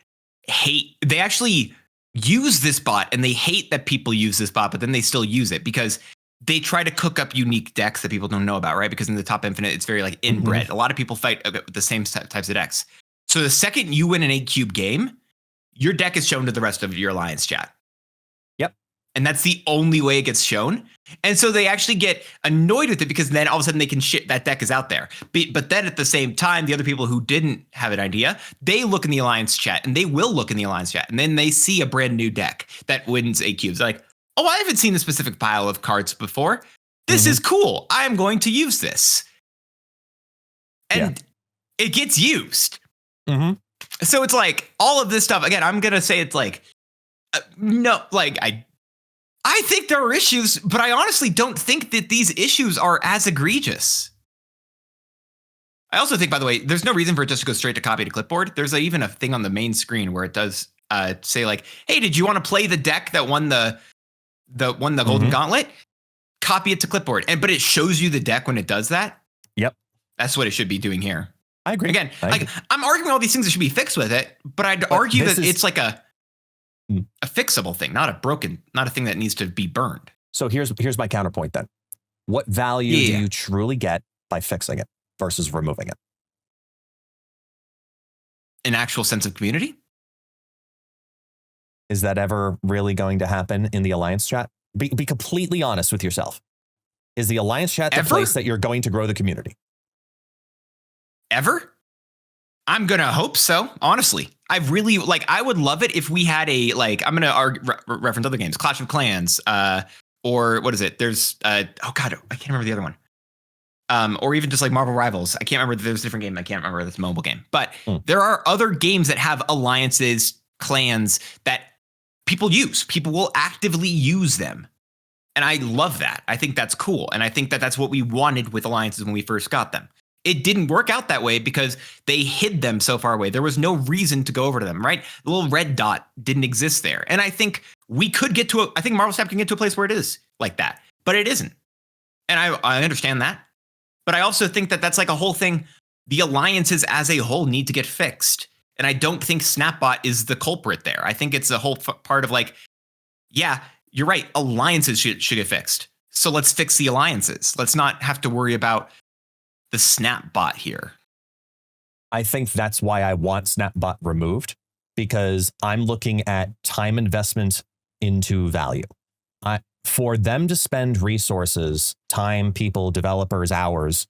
actually use this bot and they hate that people use this bot, but then they still use it because they try to cook up unique decks that people don't know about, right? Because in the top infinite, it's very like inbred. A lot of people fight with the same types of decks. So the second you win an 8-cube game, your deck is shown to the rest of your alliance chat. Yep. And that's the only way it gets shown. And so they actually get annoyed with it because then all of a sudden they can shit that deck is out there. But then at the same time, the other people who didn't have an idea, they look in the alliance chat and they will look in the alliance chat. And then they see a brand new deck that wins 8 cubes. They're like, oh, I haven't seen a specific pile of cards before. This is cool. I'm going to use this. And it gets used. So it's like all of this stuff. Again, I'm going to say it's like, no, like I think there are issues, but I honestly don't think that these issues are as egregious. I also think, by the way, there's no reason for it just to go straight to copy to clipboard. There's even a thing on the main screen where it does say like, hey, did you want to play the deck that won the Golden Gauntlet? Copy it to clipboard. But it shows you the deck when it does that. Yep. That's what it should be doing here. I agree. Again, I'm arguing all these things that should be fixed with it, but I'd argue that it's like a fixable thing, not a thing that needs to be burned. So here's my counterpoint then. What value do you truly get by fixing it versus removing it? An actual sense of community? Is that ever really going to happen in the Alliance chat? Be completely honest with yourself. Is the Alliance chat the place that you're going to grow the community? Ever? I'm going to hope so, honestly. I would love it if we had I'm going to reference other games, Clash of Clans, or what is it? There's, I can't remember the other one. Or even just like Marvel Rivals. I can't remember, there's a different game. I can't remember this mobile game. But there are other games that have alliances, clans that people use. People will actively use them. And I love that. I think that's cool. And I think that that's what we wanted with alliances when we first got them. It didn't work out that way because they hid them so far away. There was no reason to go over to them, right? The little red dot didn't exist there. And I think we could get to I think Marvel Snap can get to a place where it is like that, but it isn't. And I understand that. But I also think that that's like a whole thing. The alliances as a whole need to get fixed. And I don't think Snapbot is the culprit there. I think it's a whole part of like, yeah, you're right. Alliances should get fixed. So let's fix the alliances. Let's not have to worry about the Snapbot here. I think that's why I want Snapbot removed, because I'm looking at time investment into value. For them to spend resources, time, people, developers, hours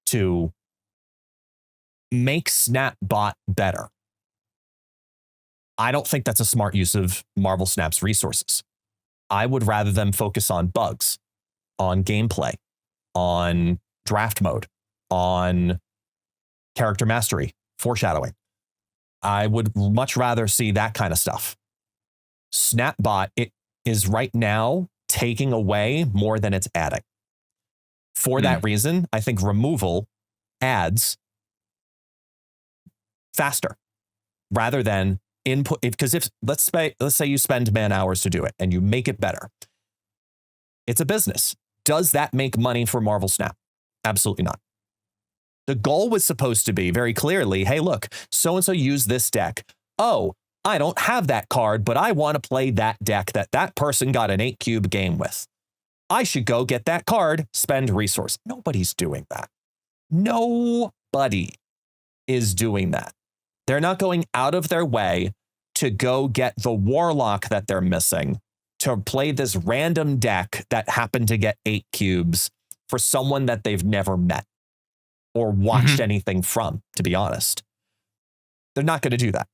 to make Snapbot better, I don't think that's a smart use of Marvel Snap's resources. I would rather them focus on bugs, on gameplay, on draft mode, on character mastery, foreshadowing. I would much rather see that kind of stuff. Snapbot, it is right now taking away more than it's adding. For that reason, I think removal adds faster rather than input. Because if let's say you spend man hours to do it and you make it better, it's a business. Does that make money for Marvel Snap? Absolutely not. The goal was supposed to be very clearly, hey, look, so-and-so used this deck. Oh, I don't have that card, but I want to play that deck that person got an 8-cube game with. I should go get that card, spend resource. Nobody's doing that. Nobody is doing that. They're not going out of their way to go get the Warlock that they're missing to play this random deck that happened to get 8 cubes for someone that they've never met or watched anything from, to be honest. They're not going to do that.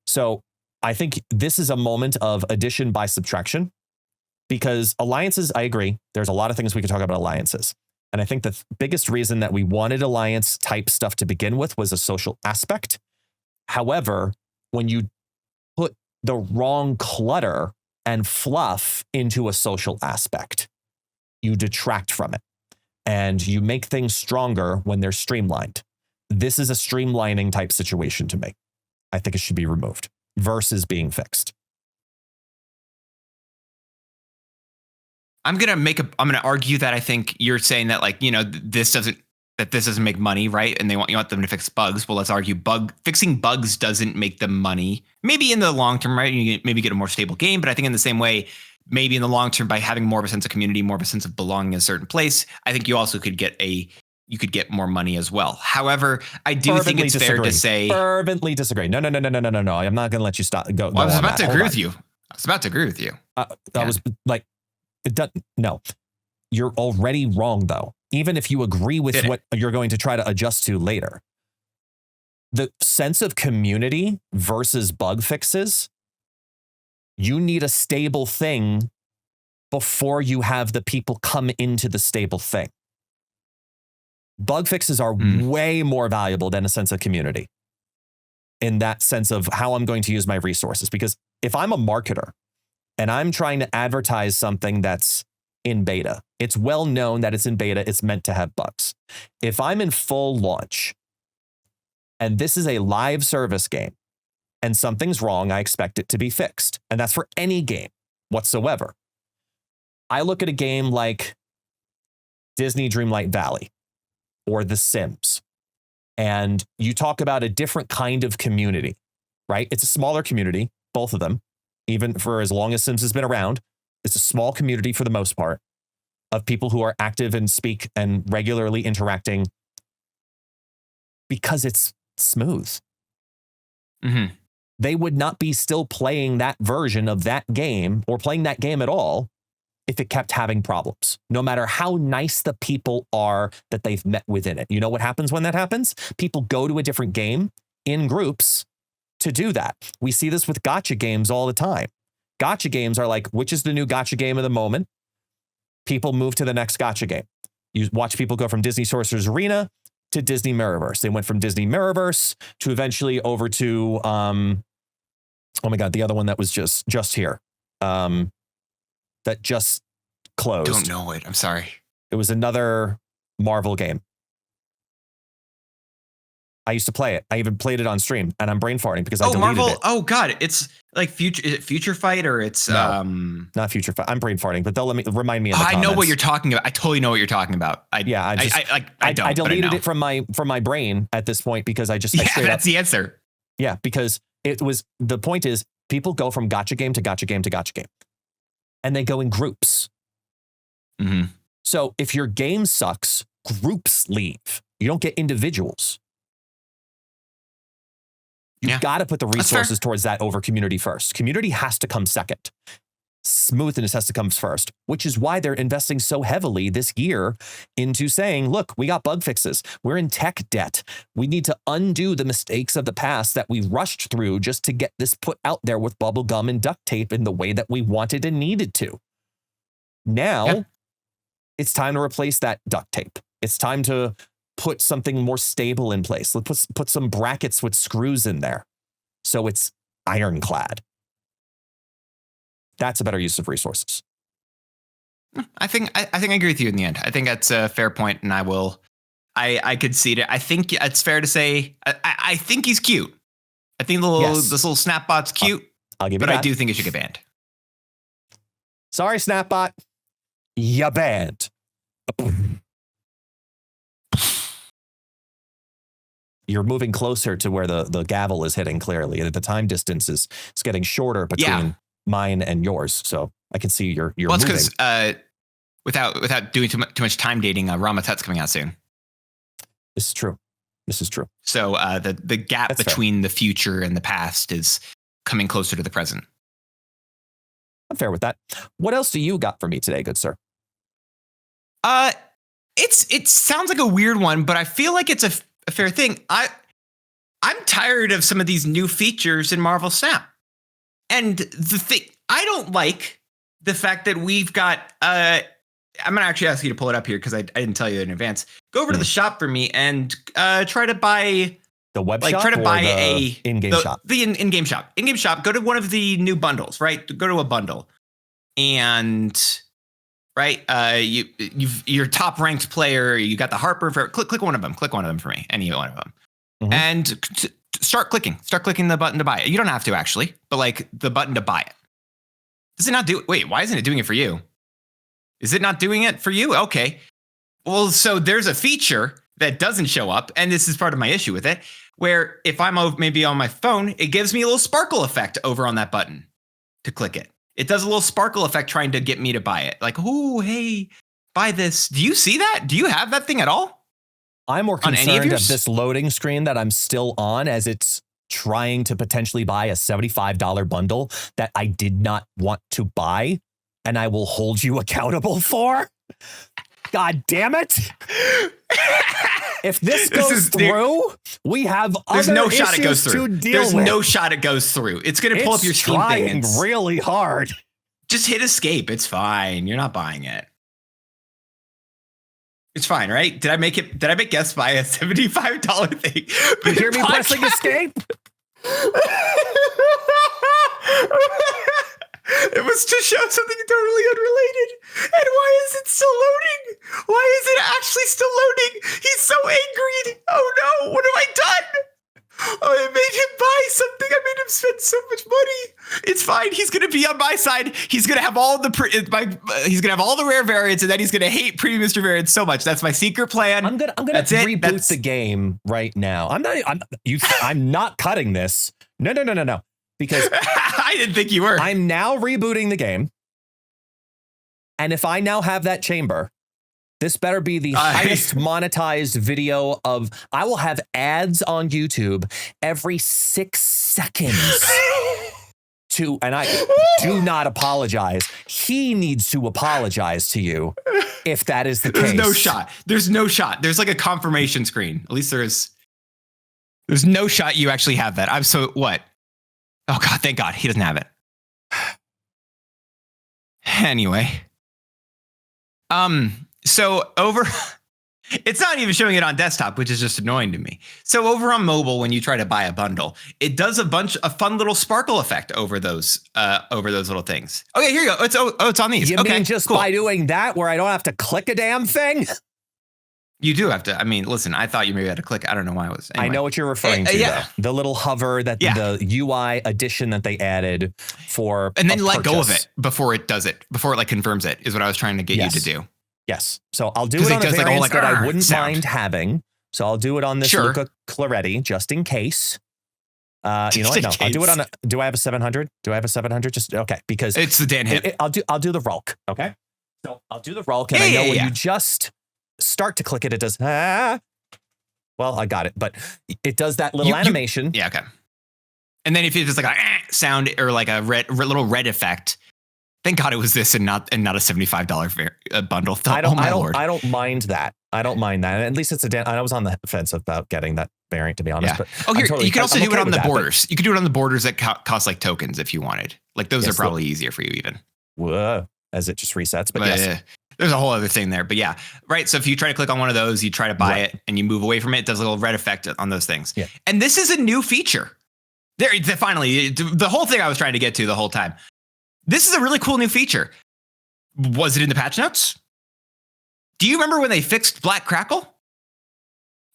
So I think this is a moment of addition by subtraction, because alliances, I agree, there's a lot of things we could talk about alliances. And I think the biggest reason that we wanted alliance type stuff to begin with was a social aspect. However, when you put the wrong clutter and fluff into a social aspect, you detract from it and you make things stronger when they're streamlined. This is a streamlining type situation to me. I think it should be removed versus being fixed. I'm gonna argue that I think you're saying that, like, you know, this doesn't make money, right? And you want them to fix bugs. Well, let's argue fixing bugs doesn't make them money. Maybe in the long term, right? You maybe get a more stable game, but I think in the same way, maybe in the long term, by having more of a sense of community, more of a sense of belonging in a certain place, I think you also could get more money as well. However, I do think it's fair to say fervently disagree. No. I'm not going to let you stop. Go. Well, I was about to agree with you. I was like, it doesn't. No, you're already wrong though. Even if you agree with what you're going to try to adjust to later, the sense of community versus bug fixes, you need a stable thing before you have the people come into the stable thing. Bug fixes are way more valuable than a sense of community in that sense of how I'm going to use my resources. Because if I'm a marketer and I'm trying to advertise something that's in beta, it's well known that it's in beta, it's meant to have bugs. If I'm in full launch and this is a live service game and something's wrong, I expect it to be fixed. And that's for any game whatsoever. I look at a game like Disney Dreamlight Valley or The Sims, and you talk about a different kind of community, right? It's a smaller community, both of them, even for as long as Sims has been around. It's a small community for the most part of people who are active and speak and regularly interacting because it's smooth. They would not be still playing that version of that game or playing that game at all if it kept having problems, no matter how nice the people are that they've met within it. You know what happens when that happens? People go to a different game in groups to do that. We see this with gacha games all the time. Gacha games are like, which is the new gacha game of the moment? People move to the next gacha game. You watch people go from Disney Sorcerer's Arena to Disney Mirrorverse. They went from Disney Mirrorverse to eventually over to, oh my God, the other one that was just here. That just closed. Don't know it. I'm sorry. It was another Marvel game. I used to play it. I even played it on stream, and I'm brain farting because I deleted Marvel. it. Oh God, it's like Future. Is it Future Fight or it's not Future Fight? I'm brain farting, but they'll remind me. In the I comments. know what you're talking about. I totally know what you're talking about. I deleted it from my brain at this point because I just that's the answer. Yeah, because it was the point is people go from gacha game to gacha game to gacha game, and they go in groups. So if your game sucks, groups leave. You don't get individuals. You've got to put the resources towards that over community first. Community has to come second. Smoothness has to come first, which is why they're investing so heavily this year into saying, look, we got bug fixes. We're in tech debt. We need to undo the mistakes of the past that we rushed through just to get this put out there with bubble gum and duct tape in the way that we wanted and needed to. Now, it's time to replace that duct tape. It's time to put something more stable in place. Let's put some brackets with screws in there so it's ironclad. That's a better use of resources. I think I agree with you in the end. I think that's a fair point, and I concede it. I think it's fair to say I think he's cute. I think this little Snapbot's cute. I'll give you but that. I do think it should get banned. Sorry, Snapbot. Ya banned. you're moving closer to where the gavel is hitting clearly. And the time distance is getting shorter between mine and yours. So I can see you're well, it's moving. because without doing too much time dating, Rama-Tut's coming out soon. This is true. So the gap That's between the future and the past is coming closer to the present. I'm fair with that. What else do you got for me today, good sir? It sounds like a weird one, but I feel like it's a fair thing. I'm tired of some of these new features in Marvel Snap. And the thing, I don't like the fact that we've got, I'm going to actually ask you to pull it up here because I didn't tell you in advance. Go over to the shop for me and try to buy the web shop. Try to buy the in-game shop. The in-game shop. In-game shop. Go to one of the new bundles, right? Go to a bundle, and right, you've your top ranked player. You got the Harper. Click one of them. Click one of them for me. Any one of them, and start clicking. Start clicking the button to buy it. You don't have to actually, but like the button to buy it. Does it not do? Wait, why isn't it doing it for you? Is it not doing it for you? Okay. Well, so there's a feature that doesn't show up, and this is part of my issue with it, where if I'm maybe on my phone, it gives me a little sparkle effect over on that button to click it. It does a little sparkle effect trying to get me to buy it. Like, oh, hey, buy this. Do you see that? Do you have that thing at all? I'm more concerned of this loading screen that I'm still on as it's trying to potentially buy a $75 bundle that I did not want to buy, and I will hold you accountable for. God damn it. If this goes through, we have there's other no shot it goes issues through. to deal There's with. no shot it goes through. It's going to pull up your Steam thing. It's trying really hard. Just hit escape. It's fine. You're not buying it. It's fine, right? Did I make guests buy a $75 thing? You hear me pressing escape? It was to show something totally unrelated. And why is it still loading? Why is it actually still loading? He's so angry. Oh no, what have I done? Oh, I made him buy something. I made him spend so much money. It's fine. He's gonna be on my side. He's gonna have all he's gonna have all the rare variants, and then he's gonna hate premium Mr. Variants so much. That's my secret plan. I'm gonna reboot the game right now. I'm not cutting this. No. Because I didn't think you were. I'm now rebooting the game. And if I now have that chamber, this better be the highest monetized video of, I will have ads on YouTube every 6 seconds. And I do not apologize. He needs to apologize to you if that is the case. There's no shot. There's like a confirmation screen. At least there's no shot you actually have that. I'm so what? Oh God, thank God he doesn't have it. Anyway. So it's not even showing it on desktop, which is just annoying to me. So over on mobile, when you try to buy a bundle, it does a fun little sparkle effect over those little things. Okay, here you go. It's on these. You mean just cool. By doing that where I don't have to click a damn thing? You do have to. I mean, listen, I thought you maybe had to click. I don't know why it was. Anyway. I know what you're referring to, though. The little hover the UI addition that they added for and then let go of it before it does it, before it like confirms it, is what I was trying to get you to do. Yes. So I'll do it on a variant that I wouldn't mind having. So I'll do it on this Luca Claretti, just in case. You know what? No, I'll do it on do I have a 700? Do I have a 700? Just okay, because it's the Dan hit. I'll do the Rulk. Okay. So I'll do the Rulk, and I know when you just start to click it, it does. Well, I got it, but it does that little animation. Yeah. Okay. And then if it's like a sound or like a little red effect. Thank God it was this and not a $75 bundle. I don't mind that. I don't mind that. At least it's I was on the fence about getting that variant, to be honest. Yeah. But you can also do it on the borders. You could do it on the borders that cost like tokens if you wanted. Like those are probably easier for you even. Whoa, as it just resets. But yes. There's a whole other thing there. But yeah, right. So if you try to click on one of those, you try to buy it and you move away from it, it does a little red effect on those things. Yeah. And this is a new feature. Finally, the whole thing I was trying to get to the whole time. This is a really cool new feature. Was it in the patch notes? Do you remember when they fixed Black Crackle?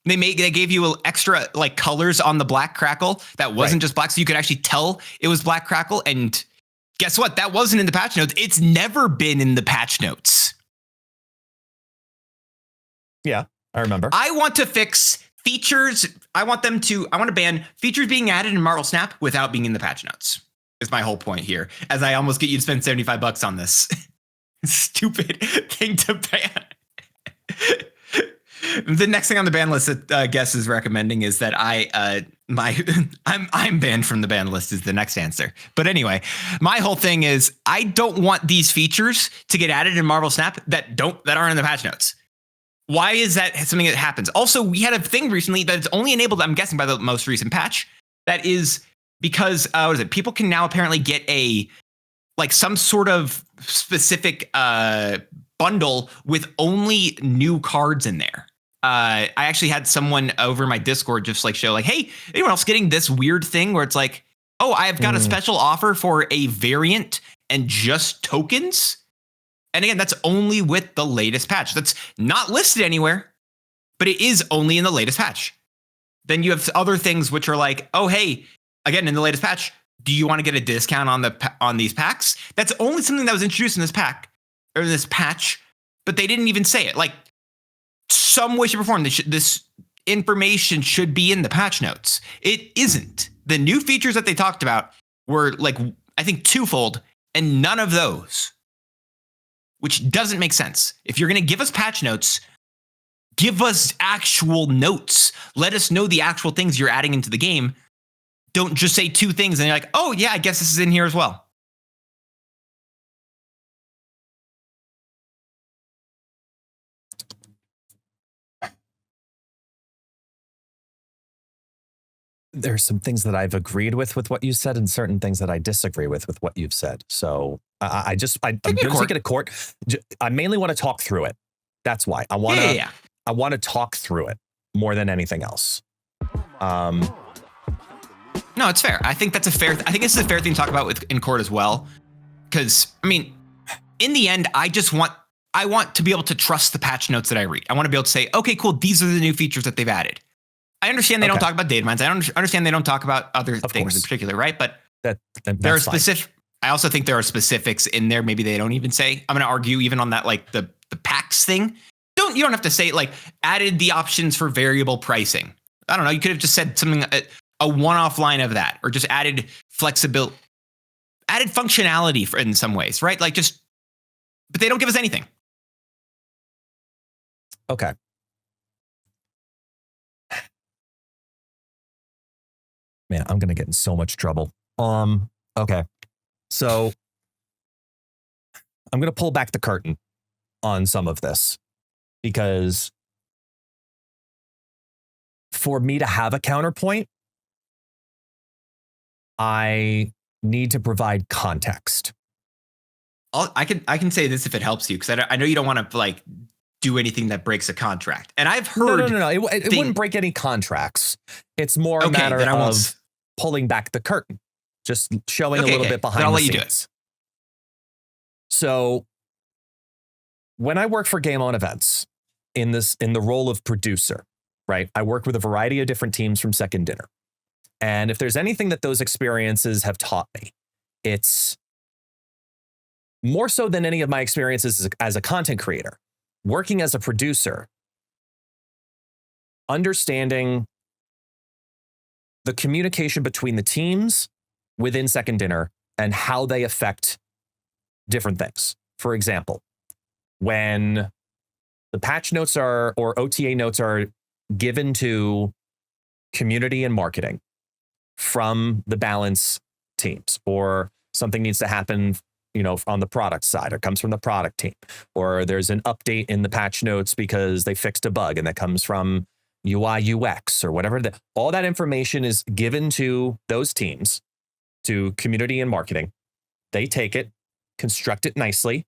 They gave you extra like colors on the Black Crackle that wasn't just black, so you could actually tell it was Black Crackle. And guess what? That wasn't in the patch notes. It's never been in the patch notes. Yeah, I remember. I want to fix features, I want to ban features being added in Marvel Snap without being in the patch notes. Is my whole point here, as I almost get you to spend $75 on this stupid thing to ban. The next thing on the ban list that Guess is recommending is that I'm banned from the ban list is the next answer. But anyway, my whole thing is I don't want these features to get added in Marvel Snap that aren't in the patch notes. Why is that something that happens? Also, we had a thing recently that is only enabled, I'm guessing, by the most recent patch. That is because people can now apparently get some sort of specific bundle with only new cards in there. I actually had someone over my Discord just show hey, anyone else getting this weird thing where it's oh, I've got a special offer for a variant and just tokens. And again, that's only with the latest patch. That's not listed anywhere, but it is only in the latest patch. Then you have other things which are oh, hey, again, in the latest patch, do you want to get a discount on these packs? That's only something that was introduced in this pack or in this patch, but they didn't even say it. Some way, shape, or form, this information should be in the patch notes. It isn't. The new features that they talked about were I think twofold, and none of those, which doesn't make sense. If you're going to give us patch notes, give us actual notes. Let us know the actual things you're adding into the game. Don't just say two things and you're oh yeah, I guess this is in here as well. There's some things that I've agreed with what you said and certain things that I disagree with what you've said. So I'm going to take it to court. I mainly want to talk through it. That's why I want to. Yeah. I want to talk through it more than anything else. No, it's fair. I think that's a fair. I think this is a fair thing to talk about in court as well. Because in the end, I want to be able to trust the patch notes that I read. I want to be able to say, okay, cool. These are the new features that they've added. I understand they don't talk about data mines. I don't understand they don't talk about other things in particular, right? But there are specific. I also think there are specifics in there. Maybe they don't even say. I'm going to argue even on that, the packs thing. You don't have to say added the options for variable pricing. I don't know. You could have just said something, a one-off line of that, or just added flexibility, added functionality in some ways, right? But they don't give us anything. Okay. Man, I'm going to get in so much trouble. Okay. So I'm going to pull back the curtain on some of this because for me to have a counterpoint, I need to provide context. I can say this if it helps you, because I know you don't want to do anything that breaks a contract. And I've heard no. It wouldn't break any contracts. It's more a matter of pulling back the curtain, just showing a little bit behind the scenes. So when I work for Game On Events in the role of producer, right? I work with a variety of different teams from Second Dinner. And if there's anything that those experiences have taught me, it's more so than any of my experiences as a content creator, working as a producer, understanding the communication between the teams within Second Dinner and how they affect different things. For example, when the patch notes or OTA notes are given to community and marketing from the balance teams, or something needs to happen, on the product side, it comes from the product team, or there's an update in the patch notes because they fixed a bug and that comes from UI UX or whatever. All that information is given to those teams, to community and marketing. They take it, construct it nicely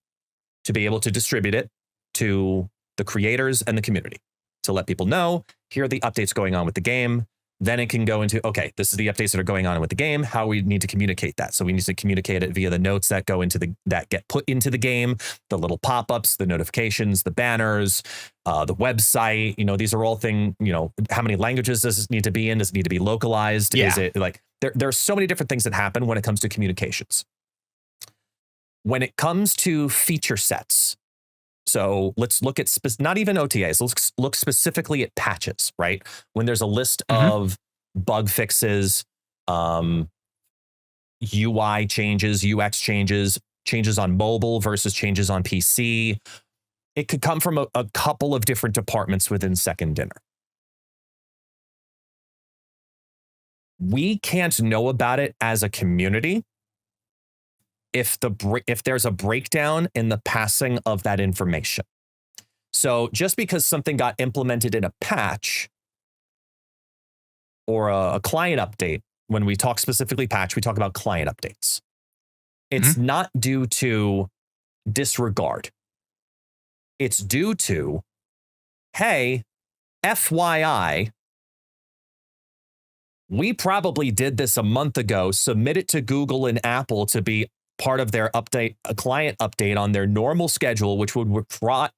to be able to distribute it to the creators and the community to let people know, here are the updates going on with the game. Then it can go into, okay, this is the updates that are going on with the game, how we need to communicate that. So we need to communicate it via the notes that go into that get put into the game, the little pop-ups, the notifications, the banners, the website. These are all things, how many languages does this need to be in? Does it need to be localized? Yeah. Is it there are so many different things that happen when it comes to communications. When it comes to feature sets, So let's look at not even OTAs. Let's look specifically at patches, right? When there's a list of bug fixes, UI changes, UX changes, changes on mobile versus changes on PC. It could come from a couple of different departments within Second Dinner. We can't know about it as a community if there's a breakdown in the passing of that information. So just because something got implemented in a patch or a client update, when we talk specifically patch, we talk about client updates. It's not due to disregard. It's due to, hey, FYI, we probably did this a month ago, submit it to Google and Apple to be part of their update, a client update on their normal schedule, which would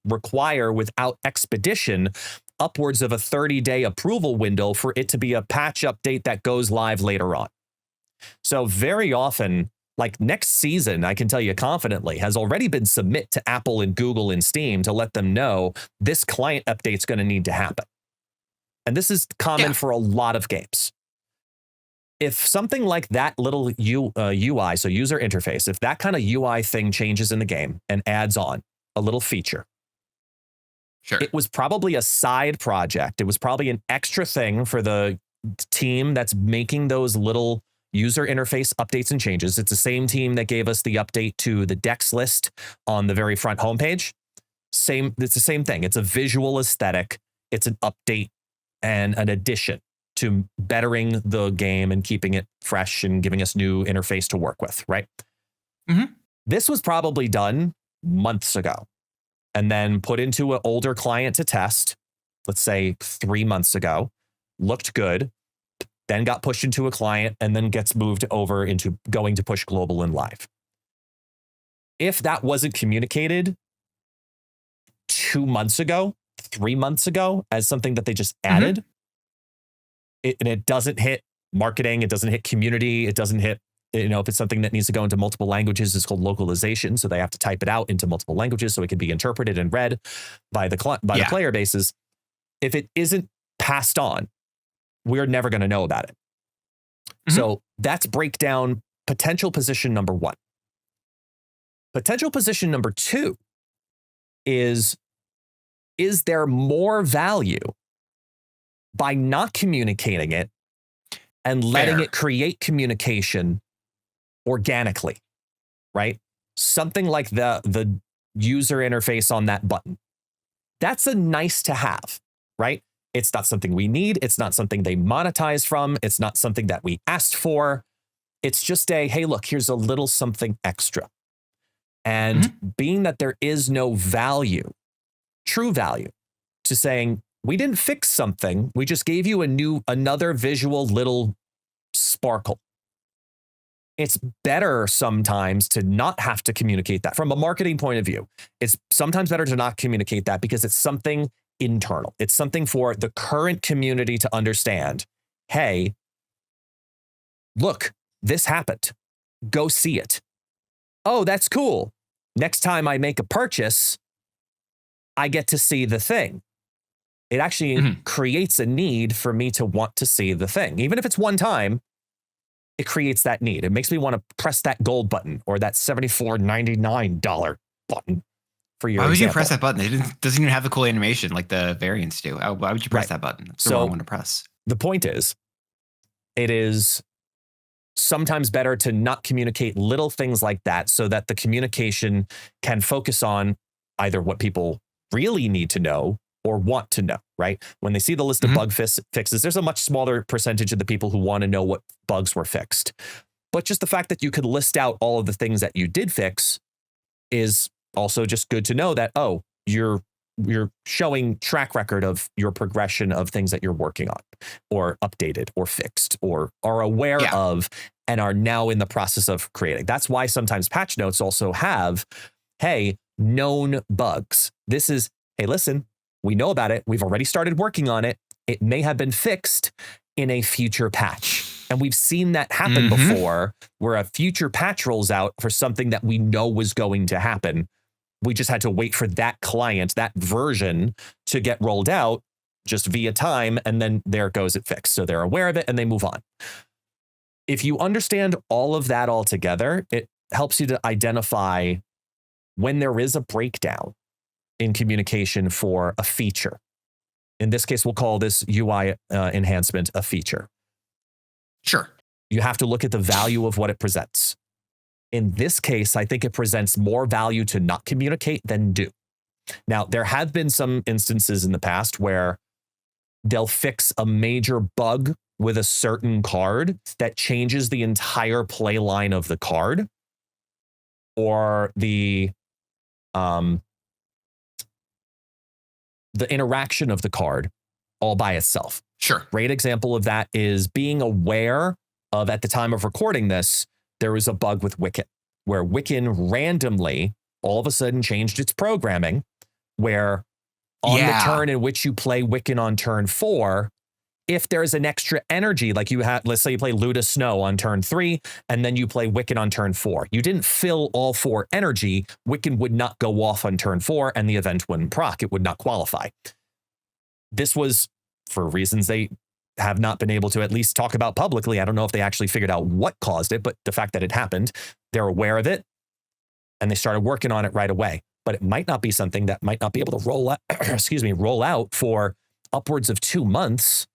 require without expedition upwards of a 30-day approval window for it to be a patch update that goes live later on. So very often, like next season, I can tell you confidently, has already been submit to Apple and Google and Steam to let them know this client update's going to need to happen. And this is common for a lot of games. If something like that little UI, so user interface, if that kind of UI thing changes in the game and adds on a little feature, it was probably a side project. It was probably an extra thing for the team that's making those little user interface updates and changes. It's the same team that gave us the update to the Dex list on the very front homepage. It's the same thing. It's a visual aesthetic. It's an update and an addition to bettering the game and keeping it fresh and giving us new interface to work with, right? This was probably done months ago and then put into an older client to test, let's say 3 months ago, looked good, then got pushed into a client and then gets moved over into going to push global and live. If that wasn't communicated 2 months ago, 3 months ago as something that they just added, and it doesn't hit marketing, it doesn't hit community, it doesn't hit, if it's something that needs to go into multiple languages, it's called localization. So they have to type it out into multiple languages so it can be interpreted and read by the player bases. If it isn't passed on, we're never going to know about it. So that's breakdown potential position number 1. Potential position number 2 is there more value by not communicating it and letting it create communication organically, right? Something like the user interface on that button. That's a nice to have, right? It's not something we need. It's not something they monetize from. It's not something that we asked for. It's just hey, look, here's a little something extra. And being that there is no value, true value, to saying, we didn't fix something. We just gave you another visual little sparkle. It's better sometimes to not have to communicate that from a marketing point of view. It's sometimes better to not communicate that because it's something internal. It's something for the current community to understand. Hey, look, this happened. Go see it. Oh, that's cool. Next time I make a purchase, I get to see the thing. It actually creates a need for me to want to see the thing. Even if it's one time, it creates that need. It makes me want to press that gold button or that $74.99 button for your Why would example. you press that button? It doesn't even have the cool animation like the variants do. Why would you press that button? That's the wrong one to press. The point is, it is sometimes better to not communicate little things like that so that the communication can focus on either what people really need to know or want to know, right? When they see the list of bug fixes, there's a much smaller percentage of the people who want to know what bugs were fixed. But just the fact that you could list out all of the things that you did fix is also just good to know that, oh, you're showing track record of your progression of things that you're working on or updated or fixed or are aware of and are now in the process of creating. That's why sometimes patch notes also have, hey, known bugs. This is, hey, listen, we know about it. We've already started working on it. It may have been fixed in a future patch. And we've seen that happen before where a future patch rolls out for something that we know was going to happen. We just had to wait for that client, that version to get rolled out just via time. And then there it goes, it fixed. So they're aware of it and they move on. If you understand all of that all together, it helps you to identify when there is a breakdown in communication for a feature. In this case, we'll call this UI enhancement a feature. Sure. You have to look at the value of what it presents. In this case, I think it presents more value to not communicate than do. Now, there have been some instances in the past where they'll fix a major bug with a certain card that changes the entire play line of the card, or the interaction of the card all by itself. Sure. Great example of that is being aware of, at the time of recording this, there was a bug with Wiccan, where Wiccan randomly all of a sudden changed its programming, where on the turn in which you play Wiccan on turn 4, if there's an extra energy, like you have, let's say you play Luda Snow on turn 3, and then you play Wiccan on turn 4. You didn't fill all 4 energy, Wiccan would not go off on turn 4, and the event wouldn't proc. It would not qualify. This was for reasons they have not been able to at least talk about publicly. I don't know if they actually figured out what caused it, but the fact that it happened, they're aware of it, and they started working on it right away. But it might not be something that might not be able to roll out, roll out for upwards of 2 months,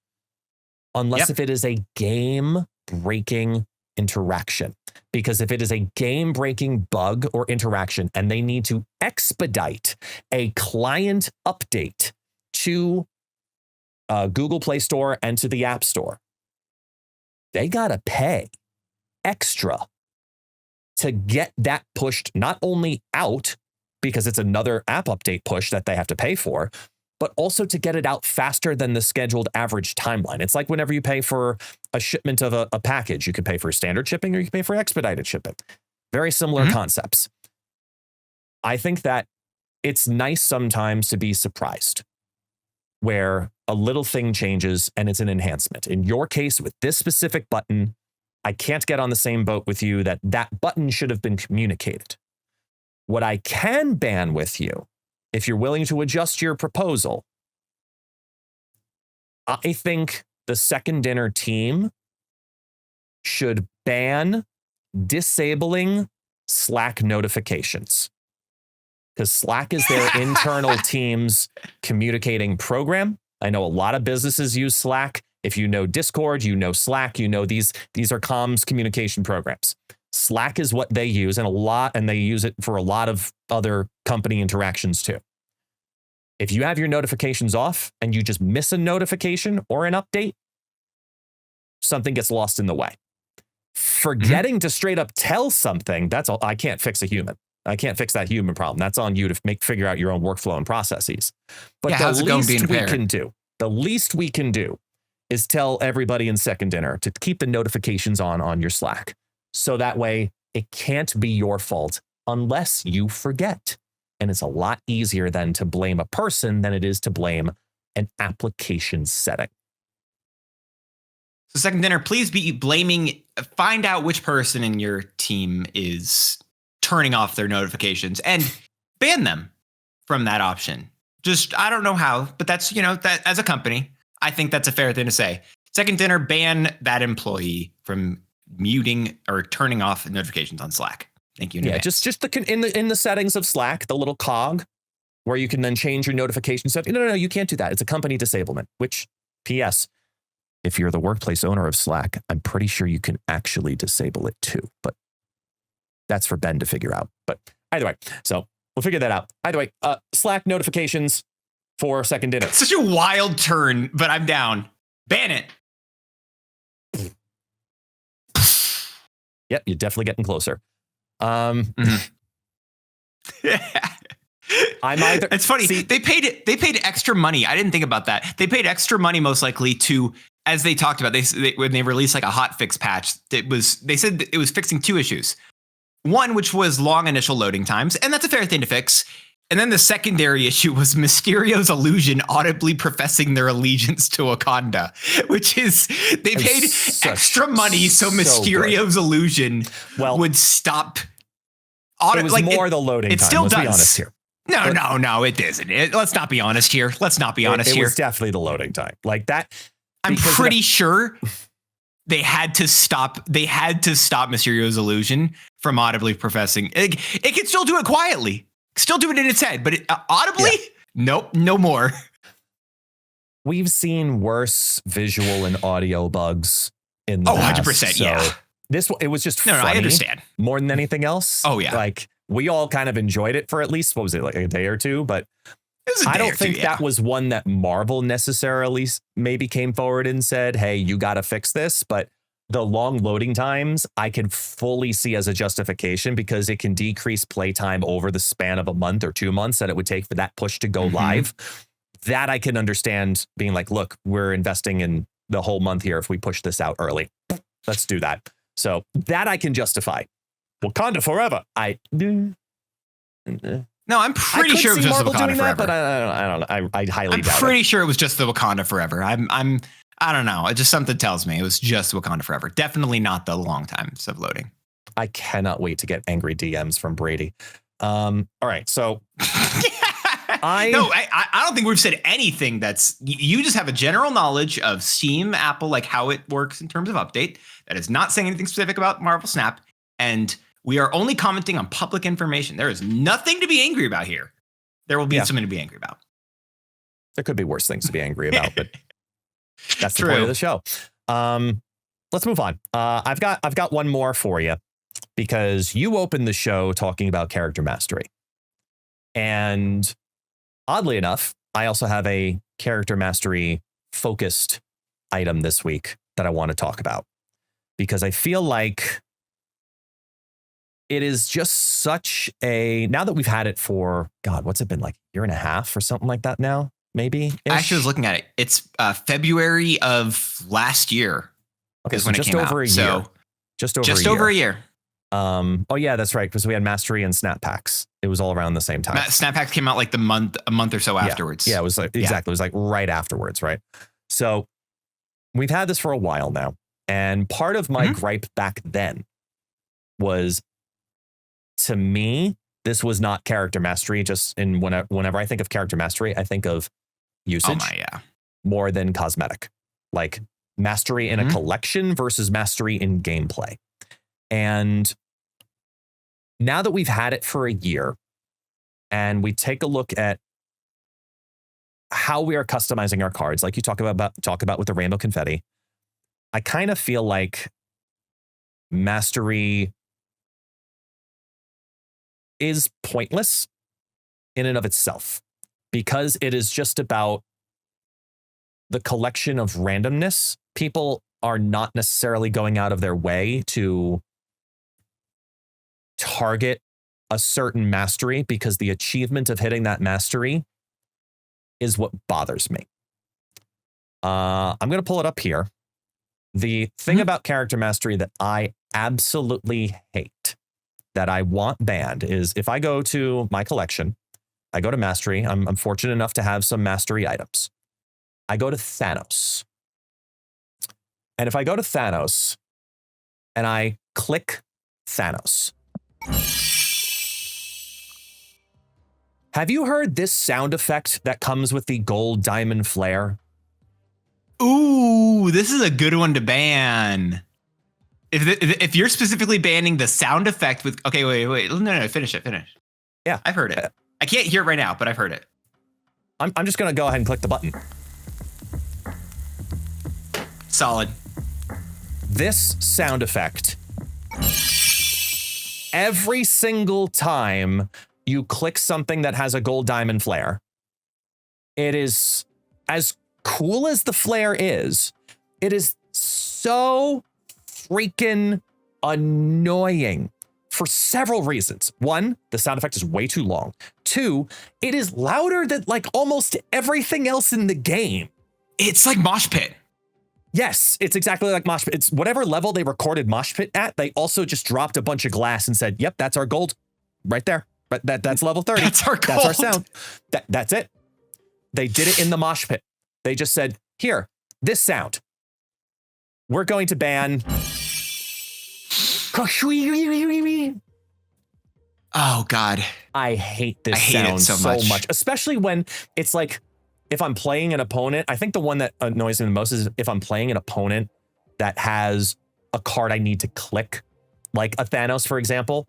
unless if it is a game-breaking interaction. Because if it is a game-breaking bug or interaction and they need to expedite a client update to Google Play Store and to the App Store, they got to pay extra to get that pushed not only out, because it's another app update push that they have to pay for, but also to get it out faster than the scheduled average timeline. It's like whenever you pay for a shipment of a package, you can pay for standard shipping or you can pay for expedited shipping. Very similar concepts. I think that it's nice sometimes to be surprised where a little thing changes and it's an enhancement. In your case, with this specific button, I can't get on the same boat with you that that button should have been communicated. What I can ban with you, if you're willing to adjust your proposal, I think the Second Dinner team should ban disabling Slack notifications, because Slack is their internal team's communicating program. I know a lot of businesses use Slack. If you know Discord, you know Slack, you know these are comms communication programs. Slack is what they use, and they use it for a lot of other company interactions too. If you have your notifications off and you just miss a notification or an update, something gets lost in the way. Forgetting to straight up tell something, that's all. I can't fix a human. I can't fix that human problem. That's on you to figure out your own workflow and processes. But the least we can do is tell everybody in Second Dinner to keep the notifications on your Slack. So that way it can't be your fault unless you forget. And it's a lot easier then to blame a person than it is to blame an application setting. So Second Dinner, please be blaming, find out which person in your team is turning off their notifications and ban them from that option. Just, I don't know how, but that's, that as a company, I think that's a fair thing to say. Second Dinner, ban that employee from muting or turning off notifications on Slack. Thank you. Yeah, just in the settings of Slack, the little cog where you can then change your notification setting. No, you can't do that. It's a company disablement, which, P.S., if you're the workplace owner of Slack, I'm pretty sure you can actually disable it too. But that's for Ben to figure out. But either way, so we'll figure that out. Either way, Slack notifications for Second Dinner. Such a wild turn, but I'm down. Ban it. Yep, you're definitely getting closer. It's funny. They paid extra money. I didn't think about that. They paid extra money most likely to, as they talked about, when they released like a hot fix patch, they said it was fixing 2 issues. One, which was long initial loading times, and that's a fair thing to fix. And then the secondary issue was Mysterio's illusion audibly professing their allegiance to Wakanda, which is they paid extra money so Mysterio's illusion would stop. It was more the loading time. Let's be honest here. No, it isn't. Let's not be honest here. It was definitely the loading time. Like that. I'm pretty sure they had to stop Mysterio's illusion from audibly professing. It can still do it quietly, still do it in its head, but audibly, nope, no more. We've seen worse visual and audio bugs in the past. 100%, so yeah. It was just funny I understand. more than anything else. Oh, yeah. Like we all kind of enjoyed it for at least, what was it, like a day or two? But I don't think that was one that Marvel necessarily maybe came forward and said, hey, you got to fix this. But the long loading times, I can fully see as a justification because it can decrease playtime over the span of a month or 2 months that it would take for that push to go live. That I can understand being like, look, we're investing in the whole month here. If we push this out early, let's do that. So that I can justify. Wakanda forever. No, I'm pretty sure it was just Marvel the Wakanda forever. But I don't know. I highly doubt it. I'm pretty sure it was just the Wakanda forever. I don't know. It just something tells me it was just Wakanda forever. Definitely not the long times of loading. I cannot wait to get angry DMs from Brady. All right, so I don't think we've said anything that's you just have a general knowledge of Steam, Apple, like how it works in terms of update. That is not saying anything specific about Marvel Snap, and we are only commenting on public information. There is nothing to be angry about here. There will be something to be angry about. There could be worse things to be angry about, but that's the point of the show. Let's move on. I've got one more for you because you opened the show talking about character mastery. And oddly enough, I also have a character mastery focused item this week that I want to talk about because I feel like it is just such now that we've had it for, God, what's it been, like a year and a half or something like that now? Maybe. I actually was looking at it. It's February of last year. Okay, so just over a year. Just over a year. Oh yeah, that's right. Because we had Mastery and Snap Packs. It was all around the same time. Snap Packs came out like a month or so afterwards. Yeah, it was like exactly. It was like right afterwards, right? So we've had this for a while now, and part of my gripe back then was, to me, this was not character mastery. Just whenever I think of character mastery, I think of usage more than cosmetic, like mastery in a collection versus mastery in gameplay. And now that we've had it for a year and we take a look at how we are customizing our cards, like you talk about with the rainbow confetti, I kind of feel like mastery is pointless in and of itself because it is just about the collection of randomness. People are not necessarily going out of their way to target a certain mastery because the achievement of hitting that mastery is what bothers me. I'm going to pull it up here. The thing about character mastery that I absolutely hate, that I want banned, is if I go to my collection, I go to mastery. I'm fortunate enough to have some mastery items. I go to Thanos. And if I go to Thanos and I click Thanos, have you heard this sound effect that comes with the gold diamond flare? Ooh, this is a good one to ban. If you're specifically banning the sound effect with, okay, wait, no, finish it. Yeah, I've heard it. I can't hear it right now, but I've heard it. I'm just gonna go ahead and click the button. Solid. This sound effect, every single time you click something that has a gold diamond flare, it is, as cool as the flare is, it is so freaking annoying for several reasons. One, the sound effect is way too long. Two, it is louder than like almost everything else in the game. It's like Mosh Pit. Yes, it's exactly like Mosh Pit. It's whatever level they recorded Mosh Pit at, they also just dropped a bunch of glass and said, yep, that's our gold right there. But that's level 30. That's our gold. That's our sound. That's it. They did it in the Mosh Pit. They just said, here, this sound. We're going to ban. Oh God. I hate this I hate sound it so much. especially when it's like, if I'm playing an opponent, I think the one that annoys me the most is if I'm playing an opponent that has a card I need to click, like a Thanos, for example.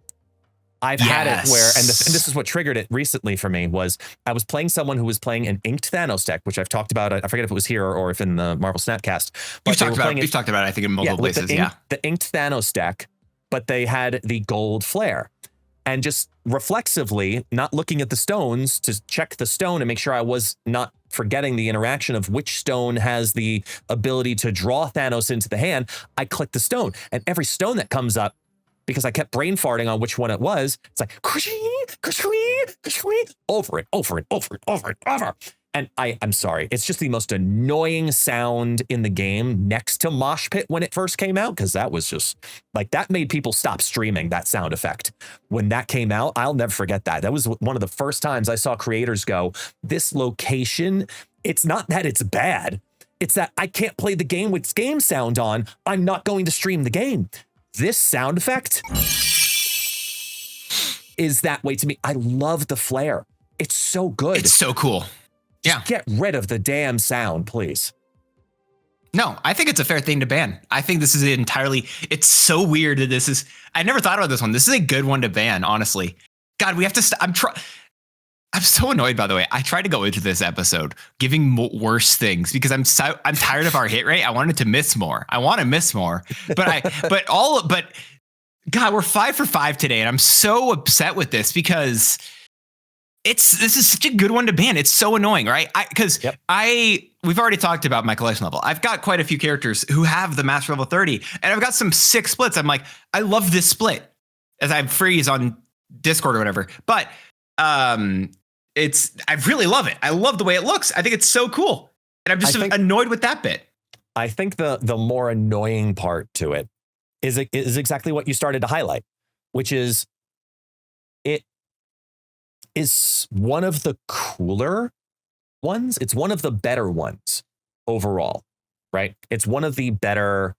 I've had it where, and this is what triggered it recently for me, was I was playing someone who was playing an inked Thanos deck, which I've talked about. I forget if it was here or if in the Marvel Snapcast. But you've talked about it, I think, in multiple places. The inked Thanos deck, but they had the gold Flair. And just reflexively, not looking at the stones to check the stone and make sure I was not forgetting the interaction of which stone has the ability to draw Thanos into the hand, I clicked the stone. And every stone that comes up, because I kept brain farting on which one it was, it's like, over it. And I'm sorry, it's just the most annoying sound in the game next to Mosh Pit when it first came out, because that was just like, that made people stop streaming, that sound effect. When that came out, I'll never forget that. That was one of the first times I saw creators go, this location, it's not that it's bad, it's that I can't play the game with game sound on. I'm not going to stream the game. This sound effect is that way to me. I love the Flair. It's so good. It's so cool. Just get rid of the damn sound, please. No, I think it's a fair thing to ban. I think this is it's so weird that this is, I never thought about this one. This is a good one to ban, honestly. God, we have to, I'm so annoyed, by the way. I tried to go into this episode giving worse things because I'm tired of our hit rate. I wanted to miss more. I want to miss more, but God, we're 5 for 5 today. And I'm so upset with this because this is such a good one to ban. It's so annoying, right? We've already talked about my collection level. I've got quite a few characters who have the master level 30 and I've got some 6 splits. I'm like, I love this split as I freeze on Discord or whatever, but, I really love it. I love the way it looks. I think it's so cool. And I'm just annoyed with that bit. I think the more annoying part to it is exactly what you started to highlight, which is it is one of the cooler ones. It's one of the better ones overall, right? It's one of the better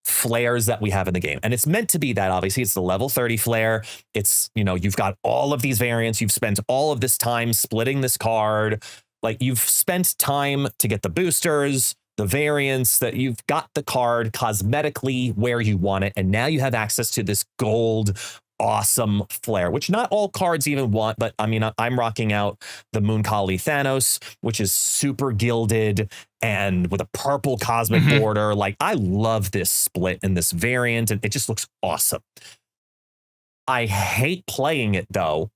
flares that we have in the game. And it's meant to be that. Obviously it's the level 30 flare. It's, you've got all of these variants. You've spent all of this time splitting this card. Like, you've spent time to get the boosters, the variants, that you've got the card cosmetically where you want it. And now you have access to this gold, awesome flare, which not all cards even want. But I mean, I'm rocking out the Moonkali Thanos, which is super gilded and with a purple cosmic border. Like, I love this split and this variant, and it just looks awesome. I hate playing it though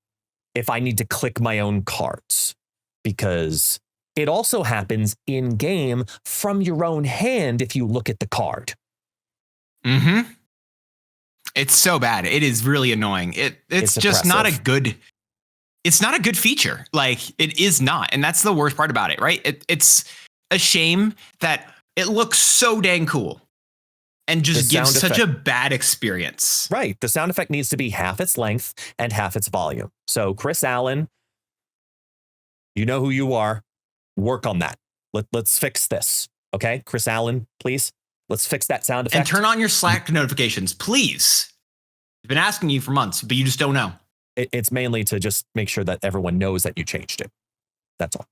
if I need to click my own cards, because it also happens in game from your own hand if you look at the card. It's so bad. It is really annoying. It's just not a good. It's not a good feature. Like, it is not, and that's the worst part about it, right? It's a shame that it looks so dang cool, and just gives such a bad experience. Right. The sound effect needs to be half its length and half its volume. So, Chris Allen, you know who you are. Work on that. Let's fix this. Okay, Chris Allen, please. Let's fix that sound effect. And turn on your Slack notifications, please. I've been asking you for months, but you just don't know. It's mainly to just make sure that everyone knows that you changed it. That's all.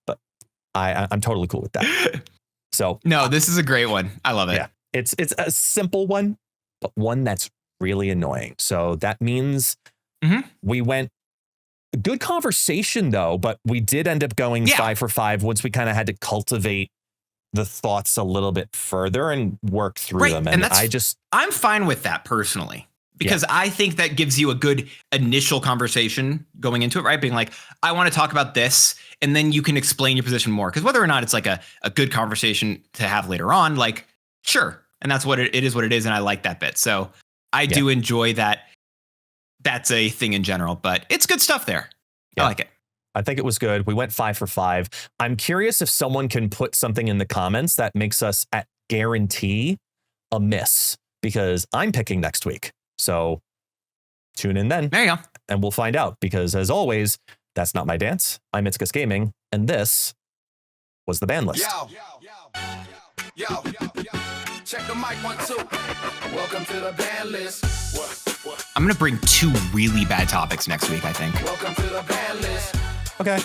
But I'm totally cool with that. So no, this is a great one. I love it. Yeah, it's a simple one, but one that's really annoying. So that means we went good conversation though, but we did end up going 5 for 5 once we kind of had to cultivate the thoughts a little bit further and work through them. And I'm fine with that personally, because I think that gives you a good initial conversation going into it, right? Being like, I want to talk about this, and then you can explain your position more. Because whether or not it's like a good conversation to have later on, like, sure. And that's what it is what it is. And I like that bit. So I do enjoy that. That's a thing in general, but it's good stuff there. I like it. I think it was good. We went 5 for 5. I'm curious if someone can put something in the comments that makes us at guarantee a miss, because I'm picking next week. So tune in then. There you go. And we'll find out, because as always, that's not my dance. I'm ItsGuestGaming, and this was the ban list. Yo, check the mic 1 2. Welcome to the ban list. What? I'm gonna bring two really bad topics next week, I think. Welcome to the band list. Okay.